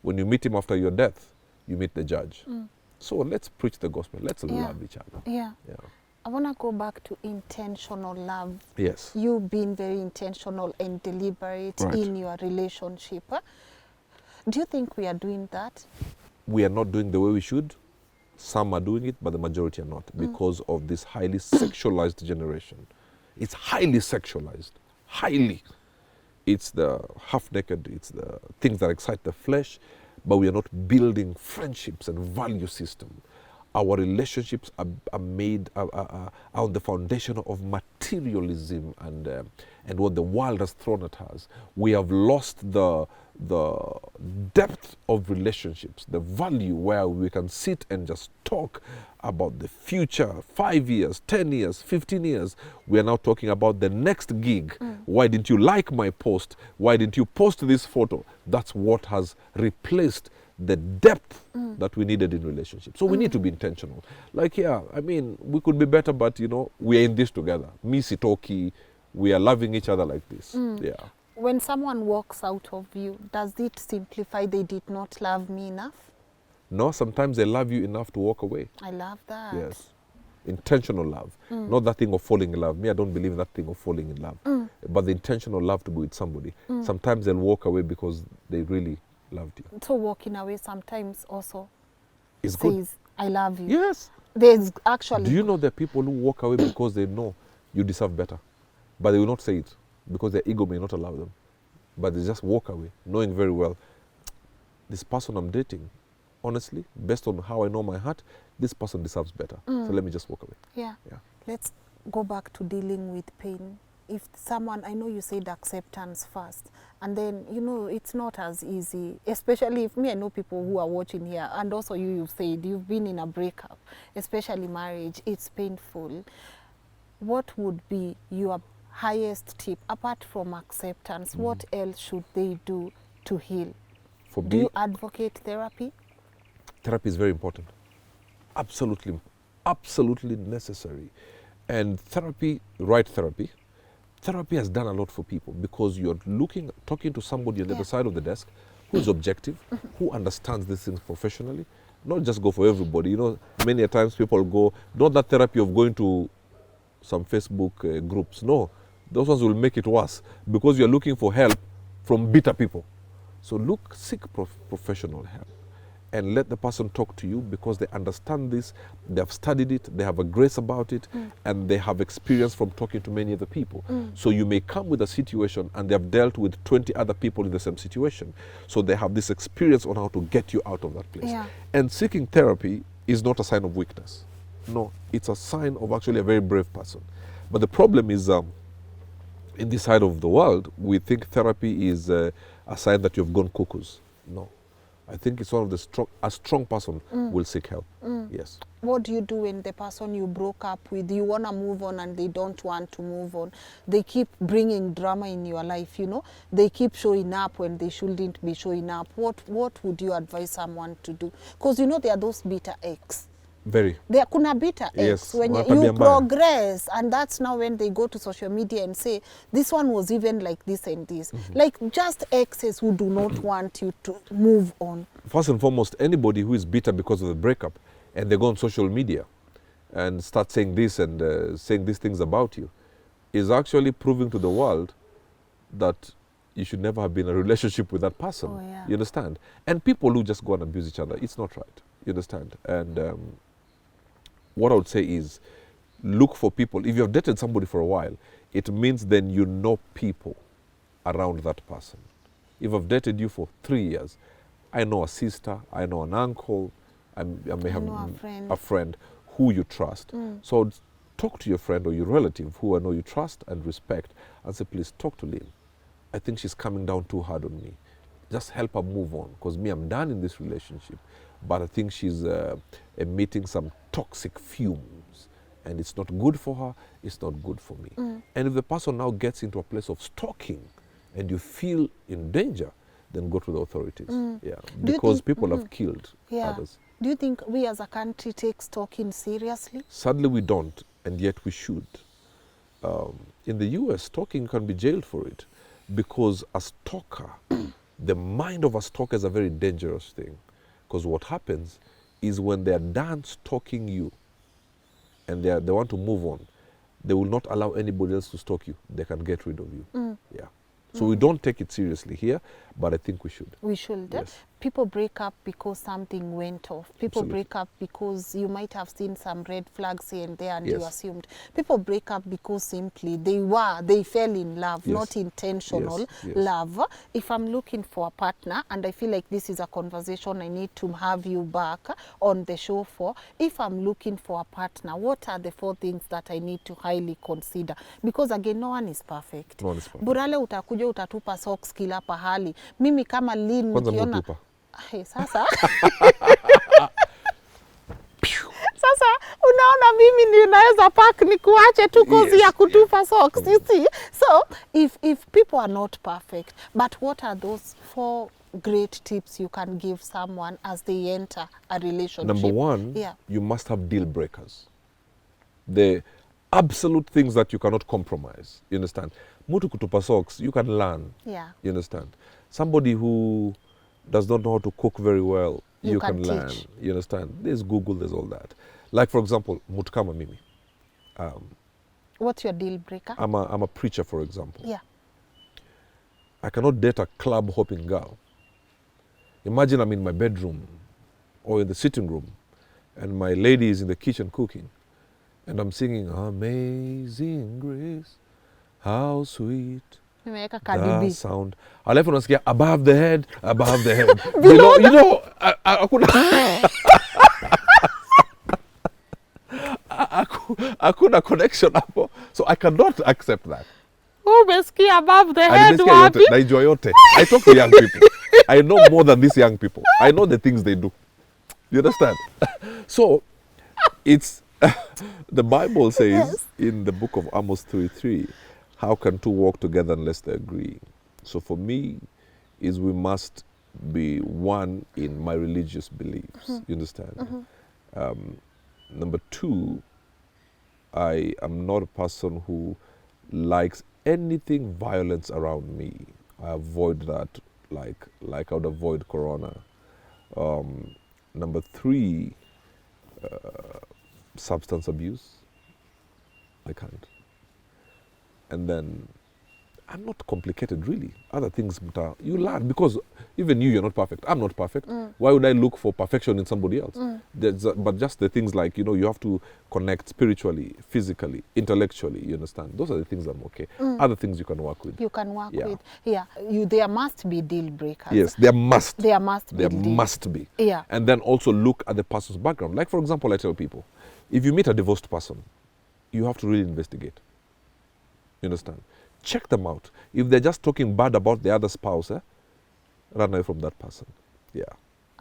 When you meet him after your death, you meet the judge. So let's preach the gospel. Let's love each other. Yeah. I want to go back to intentional love. Yes. You being very intentional and deliberate in your relationship. Do you think we are doing that? We are not doing the way we should. Some are doing it, but the majority are not, because of this highly sexualized generation. It's highly sexualized. Highly. It's the half-naked, it's the things that excite the flesh, but we are not building friendships and value system. Our relationships are made on the foundation of materialism and what the world has thrown at us. We have lost the depth of relationships, the value where we can sit and just talk about the future, 5 years, 10 years, 15 years. We are now talking about the next gig. Why didn't you like my post? Why didn't you post this photo? That's what has replaced the depth that we needed in relationships. So we need to be intentional. Like, yeah, I mean, we could be better, but, you know, we are in this together. Me sitoki, we are loving each other like this. Yeah. When someone walks out of you, does it simplify they did not love me enough? No, sometimes they love you enough to walk away. I love that. Yes. Intentional love. Not that thing of falling in love. Me, I don't believe in that thing of falling in love. But the intentional love to be with somebody. Sometimes they'll walk away because they really loved you. So walking away sometimes also It's says, good. I love you. Yes. There's actually... Do you know there are people who walk away because they know you deserve better? But they will not say it because their ego may not allow them. But they just walk away, knowing very well, this person I'm dating, honestly, based on how I know my heart, this person deserves better. So let me just walk away. Yeah. Yeah. Let's go back to dealing with pain. If someone, I know you said acceptance first, and then, you know, it's not as easy, especially if I know people who are watching here, and also you've said you've been in a breakup, especially marriage, it's painful. What would be your highest tip, apart from acceptance, what else should they do to heal? For Do me, you advocate therapy? therapy is very important. Absolutely, absolutely necessary. And therapy, right therapy has done a lot for people, because you're talking to somebody on the other side of the desk who is objective, who understands these things professionally. Not just go for everybody. You know, many a times people go, not that therapy of going to some Facebook groups. No, those ones will make it worse, because you're looking for help from bitter people. So seek professional help and let the person talk to you, because they understand this, they have studied it, they have a grace about it, and they have experience from talking to many other people. So you may come with a situation and they have dealt with 20 other people in the same situation. So they have this experience on how to get you out of that place. Yeah. And seeking therapy is not a sign of weakness. No, it's a sign of actually a very brave person. But the problem is, in this side of the world, we think therapy is a sign that you've gone cuckoos. No. I think it's one of the a strong person will seek help. Yes. What do you do when the person you broke up with, you want to move on and they don't want to move on? They keep bringing drama in your life, you know? They keep showing up when they shouldn't be showing up. What would you advise someone to do? Because you know there are those bitter ex. Very. There kuna bitter ex. Yes. When you Tabia mbaya. progress, and that's now when they go to social media and say, this one was even like this and this. Like just exes who do not want you to move on. First and foremost, anybody who is bitter because of the breakup and they go on social media and start saying this and saying these things about you is actually proving to the world that you should never have been in a relationship with that person. Oh, yeah. You understand? And people who just go and abuse each other, it's not right. You understand? And what I would say is look for people. If you have dated somebody for a while, it means then you know people around that person. If I've dated you for 3 years, I know a sister, I know an uncle, I may have a friend who you trust. So talk to your friend or your relative who I know you trust and respect and say, please talk to Lynn. I think she's coming down too hard on me. Just help her move on, because me, I'm done in this relationship. But I think she's emitting some toxic fumes and it's not good for her, it's not good for me. And if the person now gets into a place of stalking and you feel in danger, then go to the authorities. Yeah, because people have killed others. Do you think we as a country take stalking seriously? Sadly, we don't, and yet we should. In the US, stalking can be jailed for it because a stalker, the mind of a stalker is a very dangerous thing. Because what happens is when they're done stalking you and they want to move on, they will not allow anybody else to stalk you. They can get rid of you. Yeah. So we don't take it seriously here, but I think we should. We should. Yes. People break up because something went off. People Absolutely. break up because you might have seen some red flags here and there and you Yes. assumed. People break up because simply they fell in love, Yes. not intentional Yes. love. If I'm looking for a partner and I feel like this is a conversation I need to have you back on the show for, if I'm looking for a partner, what are the 4 things that I need to highly consider? Because again, no one is perfect. No one is perfect. Burale utakuja utatupa socks kila pahali. Mimi kama Lynn Kwanza nikiona mtupa. Hey, sasa sasa unaona mimi ninaweza pack nikuache tu kozi ya kutupa socks, you see? So if people are not perfect, but what are those 4 great tips you can give someone as they enter a relationship? Number 1, you must have deal breakers. The absolute things that you cannot compromise. You understand? Mutu kutupa socks, you can learn. Yeah. You understand? Somebody who does not know how to cook very well, you can learn. teach. You understand? There's Google, there's all that. Like for example, mutkama mimi. What's your deal breaker? I'm a preacher, for example. Yeah. I cannot date a club hopping girl. Imagine I'm in my bedroom or in the sitting room and my lady is in the kitchen cooking and I'm singing Amazing Grace, how sweet Nimeweka the Cardi B. sound. Alafu unasikia above the head, below, you know, hakuna connection hapo. So I cannot accept that. Umesikia above the And head nimesikia wapi? yote, naijua yote. I talk to young people. I know more than these young people. I know the things they do. You understand? So, it's, the Bible says in the book of Amos 3:3, how can 2 walk together unless they agree? So for me, is we must be one in my religious beliefs. You understand? Number 2, I am not a person who likes anything violence around me. I avoid that like I would avoid corona. Number 3, substance abuse. I can't. And then I'm not complicated really. Other things you learn, because even you're not perfect. I'm not perfect. Why would I look for perfection in somebody else? But just the things like, you know, you have to connect spiritually, physically, intellectually, you understand? Those are the things I'm okay. Other things you can work with. You can work with. Yeah. There must be deal breakers. Yes, there must. There must be. There must be. Yeah. And then also look at the person's background. Like for example, I tell people, if you meet a divorced person, you have to really investigate. You understand? Check them out. If they're just talking bad about the other spouse, run away from that person. Yeah.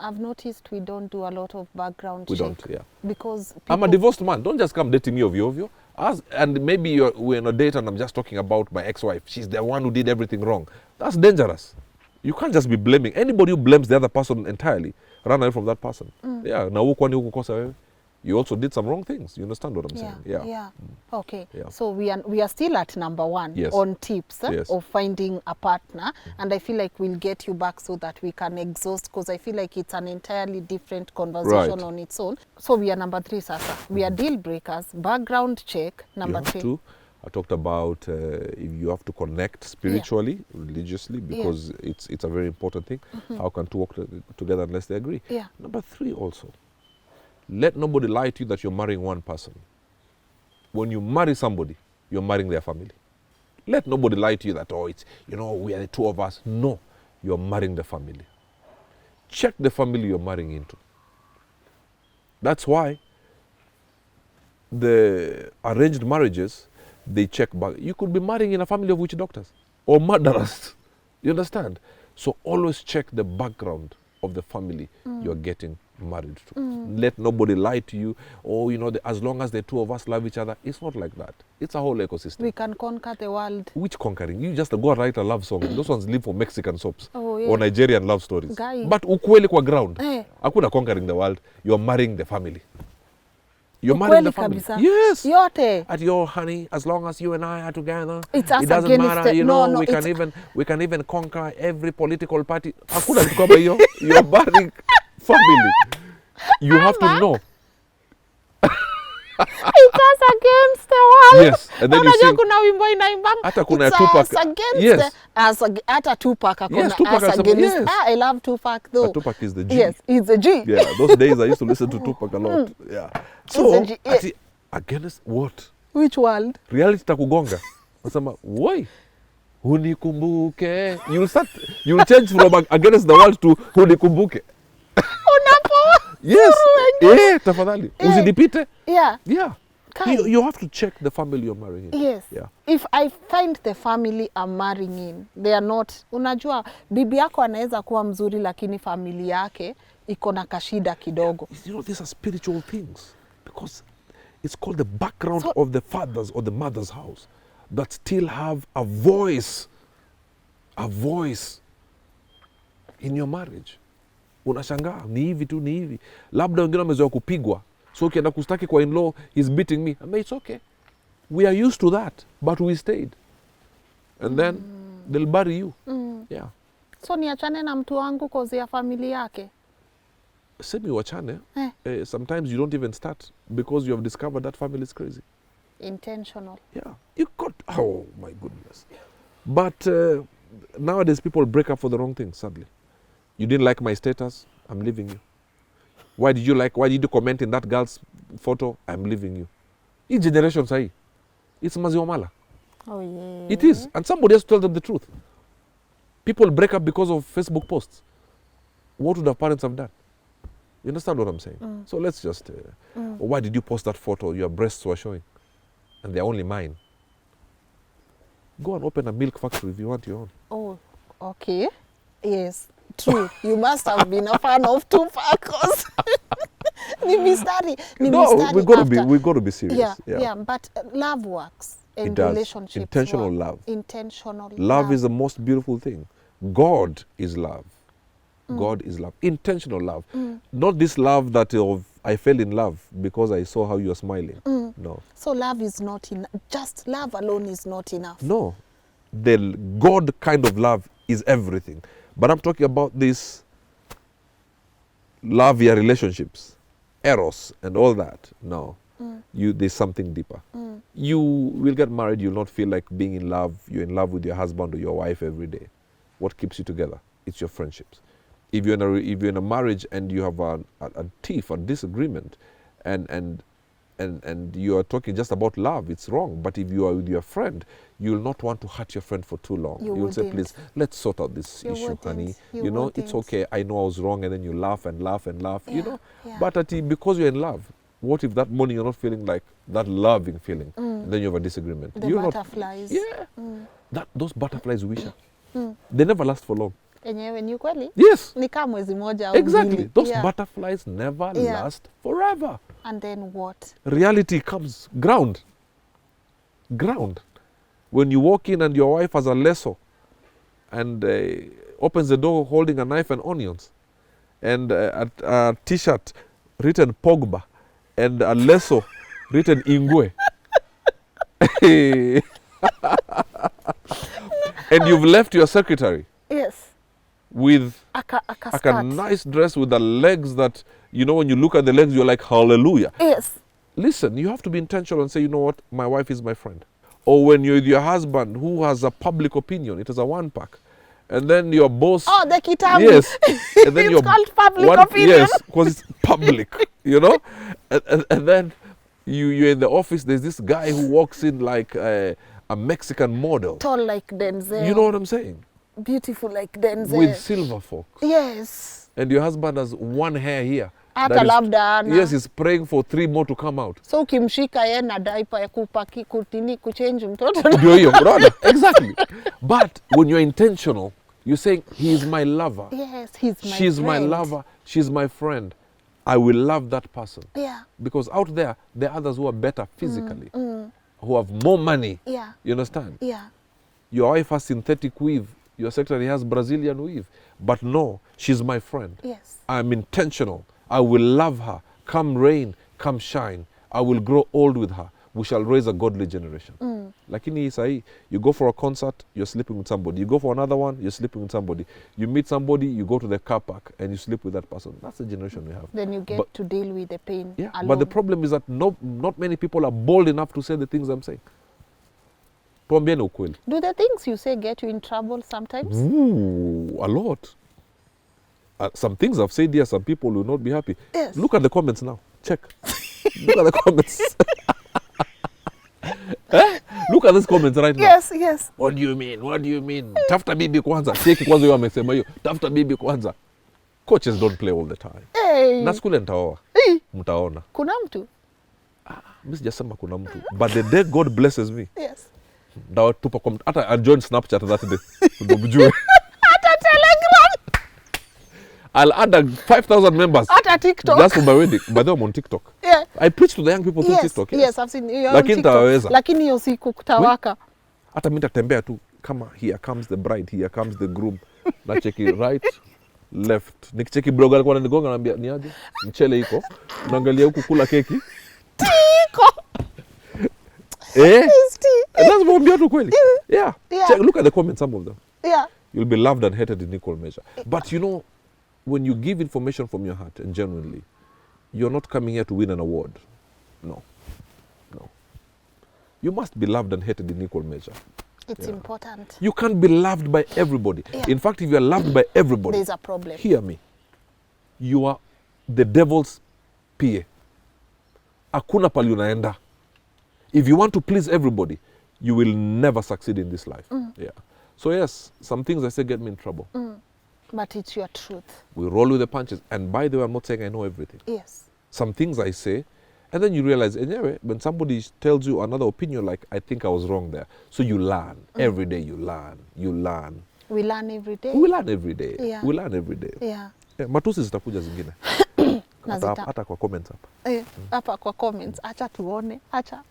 I've noticed we don't do a lot of background We check. don't, yeah. Because I'm a people- divorced man. Don't just come dating me ovyo. And maybe we're on a date and I'm just talking about my ex-wife. She's the one who did everything wrong. That's dangerous. You can't just be blaming. Anybody who blames the other person entirely, run away from that person. Yeah. Na huku kwani huku kosa wewe? You also did some wrong things. You understand what I'm saying? Yeah. Okay. Yeah. So we are still at number 1 Yes. on tips Yes. of finding a partner, and I feel like we'll get you back so that we can exhaust, because I feel like it's an entirely different conversation Right. on its own. So we are number 3, Sasa. We are deal breakers, background check, number You have 3. to. I talked about if you have to connect spiritually, religiously, because it's a very important thing. How can two walk together unless they agree? Yeah. Number 3 also, let nobody lie to you that you're marrying one person. When you marry somebody, you're marrying their family. Let nobody lie to you that, oh, it's, we are the two of us. No, you're marrying the family. Check the family you're marrying into. That's why the arranged marriages, they check back. You could be marrying in a family of witch doctors or murderers. You understand? So always check the background of the family you're getting married to. Let nobody lie to you. Oh, as long as the two of us love each other. It's not like that. It's a whole ecosystem. We can conquer the world. Which conquering? You just go and write a love song. Those ones live for Mexican soaps Oh, yeah. or Nigerian love stories. Guy. But ukweli kwa ground. Eh. Conquering the world. You're marrying the family. You're marrying the family. Kabisa. Yes. Yote. At your honey, as long as you and I are together, It's us it doesn't against matter. the- We can even conquer every political party. Hakuna kitu kama hiyo. You're marrying family. You have to know. It's us against the world. Yes, and then you Unajua sing. kuna wimbo inaimbanga. Hata kuna It's Tupac. us against Yes. hata Tupac akona Yes, Tupac us has some- against. yes. I love Tupac though. But Tupac is the G. Yes, he's a G. Yeah, those days I used to listen to Tupac a lot. Yeah. So, It's a G- ati, against what? Which world? Reality takugonga. Nasema, why? Hunikumbuke. You'll change from against the world to hunikumbuke. Yes. Tafadhali. Usinipite. Yeah. Yeah. Kai. You have to check the family you're marrying in. Yes. Yeah. If I find the family I'm marrying in, they are not, unajua bibi yako anaweza kuwa mzuri lakini familia yake iko na kashida kidogo. These are spiritual things because it's called the background of the father's or the mother's house that still have a voice in your marriage. Unashangaa ni hivi tu, ni hivi. Labda wengine wamezoea kupigwa. So ukienda kustaki kwa in-law, he's beating me. I mean, it's okay. We are used to that, but we stayed. And then they'll bury you. Yeah. So niachane na mtu wangu cause ya familia yake. Semi wachane. Sometimes you don't even start because you have discovered that family is crazy. Intentional. Yeah. You got, oh my goodness. But nowadays people break up for the wrong things, sadly. You didn't like my status, I'm leaving you. Why did you comment in that girl's photo? I'm leaving you. Hii generation sahi, it's maziwa mala. Oh yeah. It is. And somebody has to tell them the truth. People break up because of Facebook posts. What would our parents have done? You understand what I'm saying? So let's just, why did you post that photo? Your breasts were showing. And they're only mine. Go and open a milk factory if you want your own. Oh, okay. Yes, true. You must have been a fan of Tupac. Ni mistari. No, we got to be serious. Yeah. But love works in It does. relationships. Intentional work. love. Intentional Love is the most beautiful thing. God is love. God is love. Intentional love. Not this love that I fell in love because I saw how you are smiling. No. So love is not enough. Just love alone is not enough. No. The God kind of love is everything. But I'm talking about this love via relationships, eros and all that. No. There's something deeper. You will get married, you'll not feel like being in love. You're in love with your husband or your wife every day. What keeps you together? It's your friendships. If you're in a marriage and you have a tiff, a disagreement, and you are talking just about love, it's wrong. But if you are with your friend, you'll not want to hurt your friend for too long. You'll say, please, let's sort out this issue, honey. It's okay. I know I was wrong. And then you laugh and laugh and laugh, Yeah. But because you're in love, what if that morning you're not feeling like that loving feeling? And then you have a disagreement. The butterflies. Yeah. Those butterflies wish. They never last for long. Enyewe ni kweli? Yes. Ni kama mwezi moja au Exactly. mbili. Those Yeah. butterflies never Yeah. last forever. And then what? Reality comes. Ground. When you walk in and your wife has a lasso and opens the door holding a knife and onions and a t-shirt written Pogba and a lasso written Ingwe. And you've left your secretary Yes. with Aka a skirt. nice dress with the legs that, you know, when you look at the legs, you're like, hallelujah. Yes. Listen, you have to be intentional and say, you know what, my wife is my friend. Or when you're with your husband who has a public opinion, it is a one pack. And then your boss. Oh, the kitabu. Yes. And then It's called public opinion. Yes, because it's public, you know? And then you're in the office, there's this guy who walks in like a Mexican model. Tall like Denzel. You know what I'm saying? Beautiful like Denzel. With silver forks. Yes. And your husband has one hair here. Hata that is- labda ana. Yes, he's praying for 3 more to come out. So ukimshika yeye na diaper ya kupaki kutini kuchange mtoto. Ndio hiyo, brother. Exactly. But when you're intentional, you're saying, he is my lover. Yes, he's my She's my friend. lover. She's my friend. I will love that person. Yeah. Because out there are others who are better physically, who have more money. Yeah. You understand? Yeah. Your wife has synthetic weave. Your secretary has Brazilian weave. But no, she's my friend. Yes. I'm intentional. I will love her. Come rain, come shine. I will grow old with her. We shall raise a godly generation. Lakini sahi, you go for a concert, you're sleeping with somebody. You go for another one, you're sleeping with somebody. You meet somebody, you go to the car park and you sleep with that person. That's the generation we have. Then you get But- to deal with the pain Yeah, alone. but the problem is that not many people are bold enough to say the things I'm saying. Tuambiane ukweli. Do the things you say get you in trouble sometimes? Ooh, a lot. Some things I've said here, some people will not be happy. Yes. Look at the comments now. Check. Look at the comments. Eh? Look at these comments right now. Yes, yes. What do you mean? What do you mean? Tafuta bibi kwanza. Cheki kwanza yeye amesema hiyo. Tafuta bibi kwanza. Coaches don't play all the time. Hey. Na skule nitaoa. Hey. Mtaona. Kuna mtu? Mimi sijasema kuna mtu. But the day God blesses me, Yes. ndawa tupa kwa mtu. Hata I'll join Snapchat that day. Ndio mjue. Hata Telegram. I'll add 5,000 members. Hata TikTok. Just for my wedding. By the way, I'm on TikTok. Yeah. I preach to the young people through Yes, TikTok. yes, I've seen you on Lakini TikTok. tawaweza. Lakini hiyo siku kutawaka. Hata mimi nitatembea tu kama here comes the bride, here comes the groom. Na cheki right, left. Nikicheki blogger alikuwa ananigonga ananiambia ni aje? Mchele iko. Naangalia huku kula keki. Tiko. That's mwambia tu kweli. Yeah. Yeah. Check, look at the comments, some of them. Yeah. You'll be loved and hated in equal measure. But you know, when you give information from your heart and genuinely, you're not coming here to win an award. No. No. You must be loved and hated in equal measure. It's Yeah. important. You can't be loved by everybody. Yeah. In fact, if you are loved by everybody, There's a problem. hear me, you are the devil's PA. Hakuna pali unaenda. If you want to please everybody, you will never succeed in this life. Yeah. So yes, some things I say get me in trouble. But it's your truth. We roll with the punches. And by the way, I'm not saying I know everything. Yes. Some things I say, and then you realize, anyway, when somebody tells you another opinion, like, I think I was wrong there. So you learn. Every day you learn. You learn. We learn every day. We learn every day. Yeah. We learn every day. Yeah. Matusi zitakuja zingine. Na Hata kwa comments hapa. Hapa kwa comments. Acha tuone. Acha.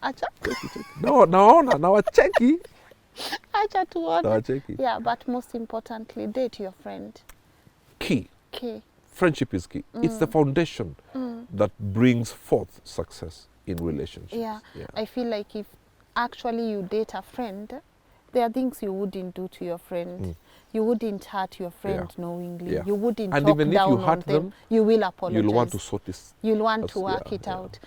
Naona, nawacheki. Acha tuone. Nawacheki. Yeah, but most importantly, date your friend. Key. Okay. Friendship is key. It's the foundation that brings forth success in relationships. Yeah. I feel like if actually you date a friend, there are things you wouldn't do to your friend. You wouldn't hurt your friend knowingly. Yeah. You wouldn't And talk even if down you on hurt them. them, You will apologize. You'll want to sort this. You'll want to That's- work yeah, it yeah. out.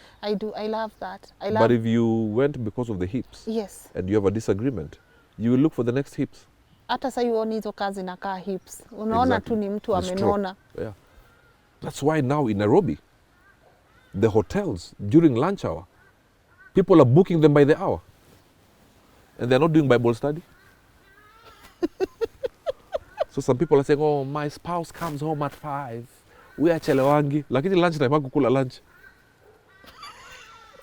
I love that. I love But if you went because of the hips Yes. and you have a disagreement, you will look for the next hips. Hata sasa uone hizo kazi na kaa hips. Unaona Exactly. tu ni mtu The stroke. amenona. Yeah. That's why now in Nairobi, the hotels during lunch hour, people are booking them by the hour. And they're not doing Bible study. So some people are saying, oh, my spouse comes home at 5. We are chelewangi. Lakini lunch time hakukula lunch.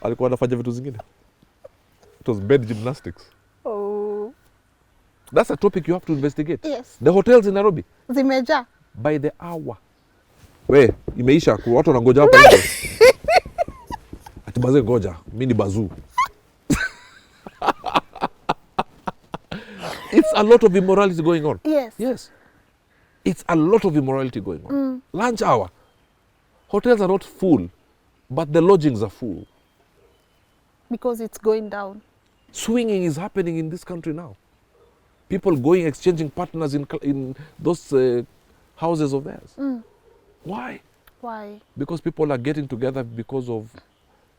Alikuwa anafanya vitu zingine. It was bed gymnastics. Oh. That's a topic you have to investigate. Yes. The hotels in Nairobi, Zimeja. by the hour. We, imeisha, watu wanangoja hapa nje. Ati baze ngoja, mimi ni bazoo. It's a lot of immorality going on. Yes. Yes. It's a lot of immorality going on. Lunch hour. Hotels are not full, but the lodgings are full. Because it's going down. Swinging is happening in this country now. People going, exchanging partners in those houses of theirs. Why? Why? Because people are getting together because of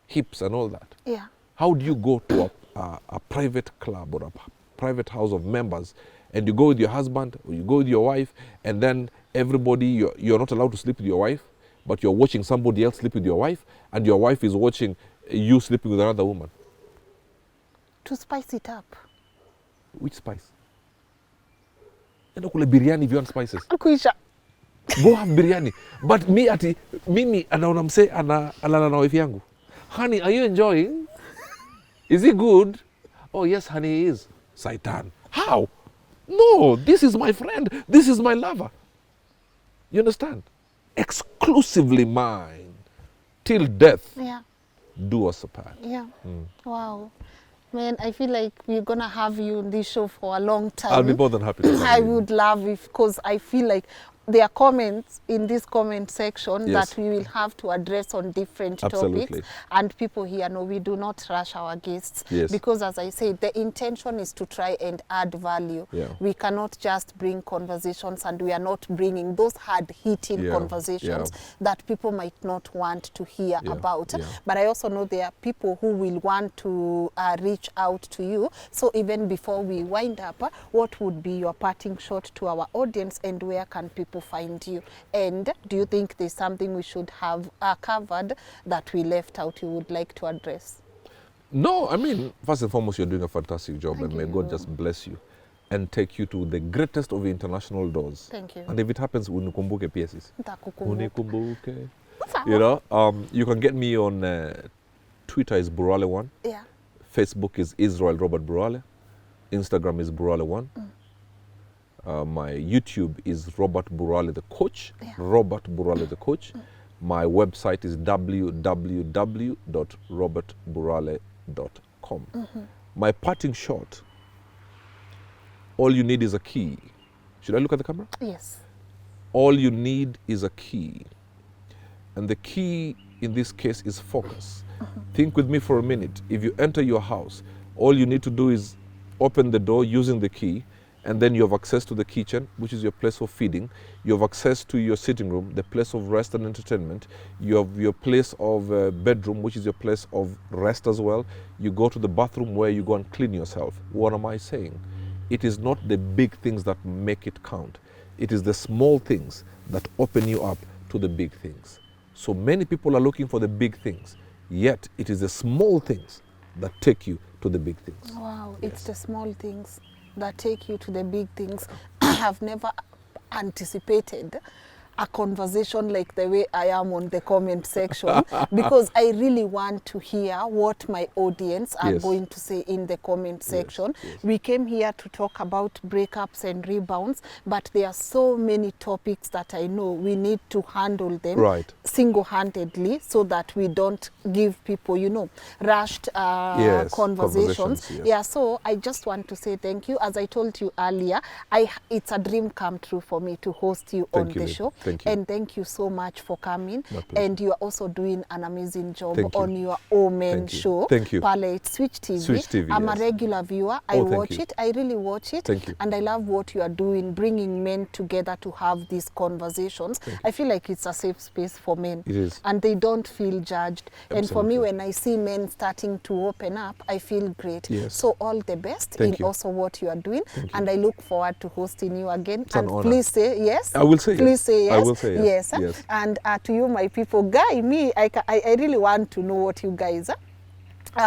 hips and all that. Yeah. How do you go to a private club or a private house of members and you go with your husband or you go with your wife and then everybody, you're not allowed to sleep with your wife, but you're watching somebody else sleep with your wife and your wife is watching you sleeping with another woman? To spice it up. Which spice? Enda kule biryani if you want spices. Kuisha. Go have biryani. But mimi anaona mse analala na wife yangu. Honey, are you enjoying? Is he good? Oh yes, honey, he is. Saitan. How? No, this is my friend. This is my lover. You understand? Exclusively mine. Till death. Yeah. Do us apart. Yeah. Wow. Man, I feel like we're going to have you on this show for a long time. I'll be more than happy to have I you. would love it because I feel like there are comments in this comment section Yes. that we will have to address on different Absolutely. topics. And people here know we do not rush our guests. Yes. Because as I said, the intention is to try and add value. Yeah. We cannot just bring conversations and we are not bringing those hard-hitting Yeah. conversations that people might not want to hear Yeah. about. Yeah. But I also know there are people who will want to reach out to you. So even before we wind up, what would be your parting shot to our audience and where can people find you? And do you think there's something we should have covered that we left out you would like to address? No, I mean, first and foremost, you're doing a fantastic job Thank and may you. God just bless you and take you to the greatest of international doors. Thank you. And if it happens, unikumbuke pieces. Nitakukumbuka. Unikumbuke. Sawa. You know, you can get me on Twitter is Burale1. Yeah. Facebook is Israel Robert Burale. Instagram is Burale1. My YouTube is Robert Burale the Coach. Yeah. Robert Burale the Coach. My website is www.robertburale.com. My parting shot, all you need is a key. Should I look at the camera? Yes. All you need is a key. And the key in this case is focus. Think with me for a minute. If you enter your house, all you need to do is open the door using the key, and then you have access to the kitchen, which is your place of feeding. You have access to your sitting room, the place of rest and entertainment. You have your place of bedroom, which is your place of rest as well. You go to the bathroom where you go and clean yourself. What am I saying? It is not the big things that make it count. It is the small things that open you up to the big things. So many people are looking for the big things, yet it is the small things that take you to the big things. Wow, Yes. it's the small things that take you to the big things. I have never anticipated a conversation like the way I am on the comment section because I really want to hear what my audience are Yes. going to say in the comment section. yes. We came here to talk about breakups and rebounds, but there are so many topics that I know we need to handle them Right. single-handedly so that we don't give people, you know, rushed Yes, conversations. yes. Yeah, so I just want to say thank you. As I told you earlier, it's a dream come true for me to host you Thank on you, the Lynn. show. Thank you. And thank you so much for coming. My pleasure. And you are also doing an amazing job Thank you. on your Omen Thank you. show. Thank you. Pale, it's Switch TV. Switch TV, I'm yes. a regular viewer. I Oh, thank watch you. it. I really watch it. Thank you. And I love what you are doing, bringing men together to have these conversations. I feel like it's a safe space for men. It is. And they don't feel judged. And for me, Absolutely. when I see men starting to open up, I feel great. Yes. So all the best Thank in you. also what you are doing. Thank you. And I look forward to hosting you again. It's an And honor. please say yes. I will say Please yes. say yes. I will say yes. Yes. And to you, my people, I really want to know what you guys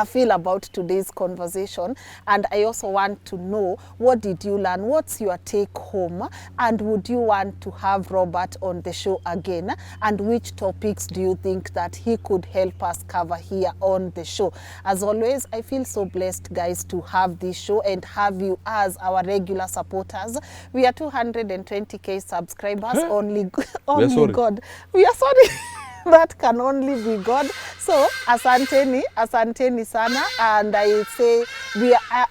feel about today's conversation, and I also want to know, what did you learn? What's your take home? And would you want to have Robert on the show again? And which topics do you think that he could help us cover here on the show? As always, I feel so blessed, guys, to have this show and have you as our regular supporters. We are 220k subscribers. only sorry. God. We are sorry. That can only be God. So asanteni sana, and I say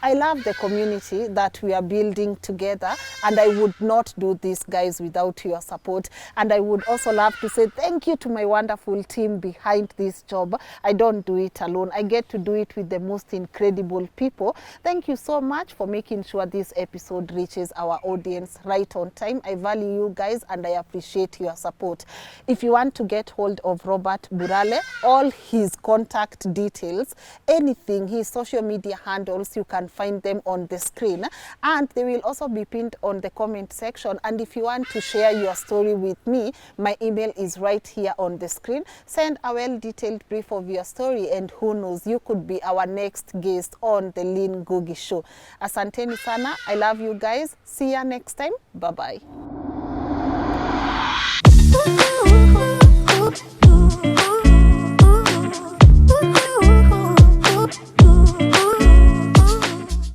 I love the community that we are building together, and I would not do this, guys, without your support. And I would also love to say thank you to my wonderful team behind this job. I don't do it alone. I get to do it with the most incredible people. Thank you so much for making sure this episode reaches our audience right on time. I value you guys, and I appreciate your support. If you want to get hold of Robert Burale, all his contact details, anything, his social media handles, you can find them on the screen, and they will also be pinned on the comment section. And if you want to share your story with me, my email is right here on the screen. Send a well-detailed brief of your story, and who knows, you could be our next guest on the Lynn Ngugi Show. Asanteni sana. I love you guys. See ya next time. Bye-bye.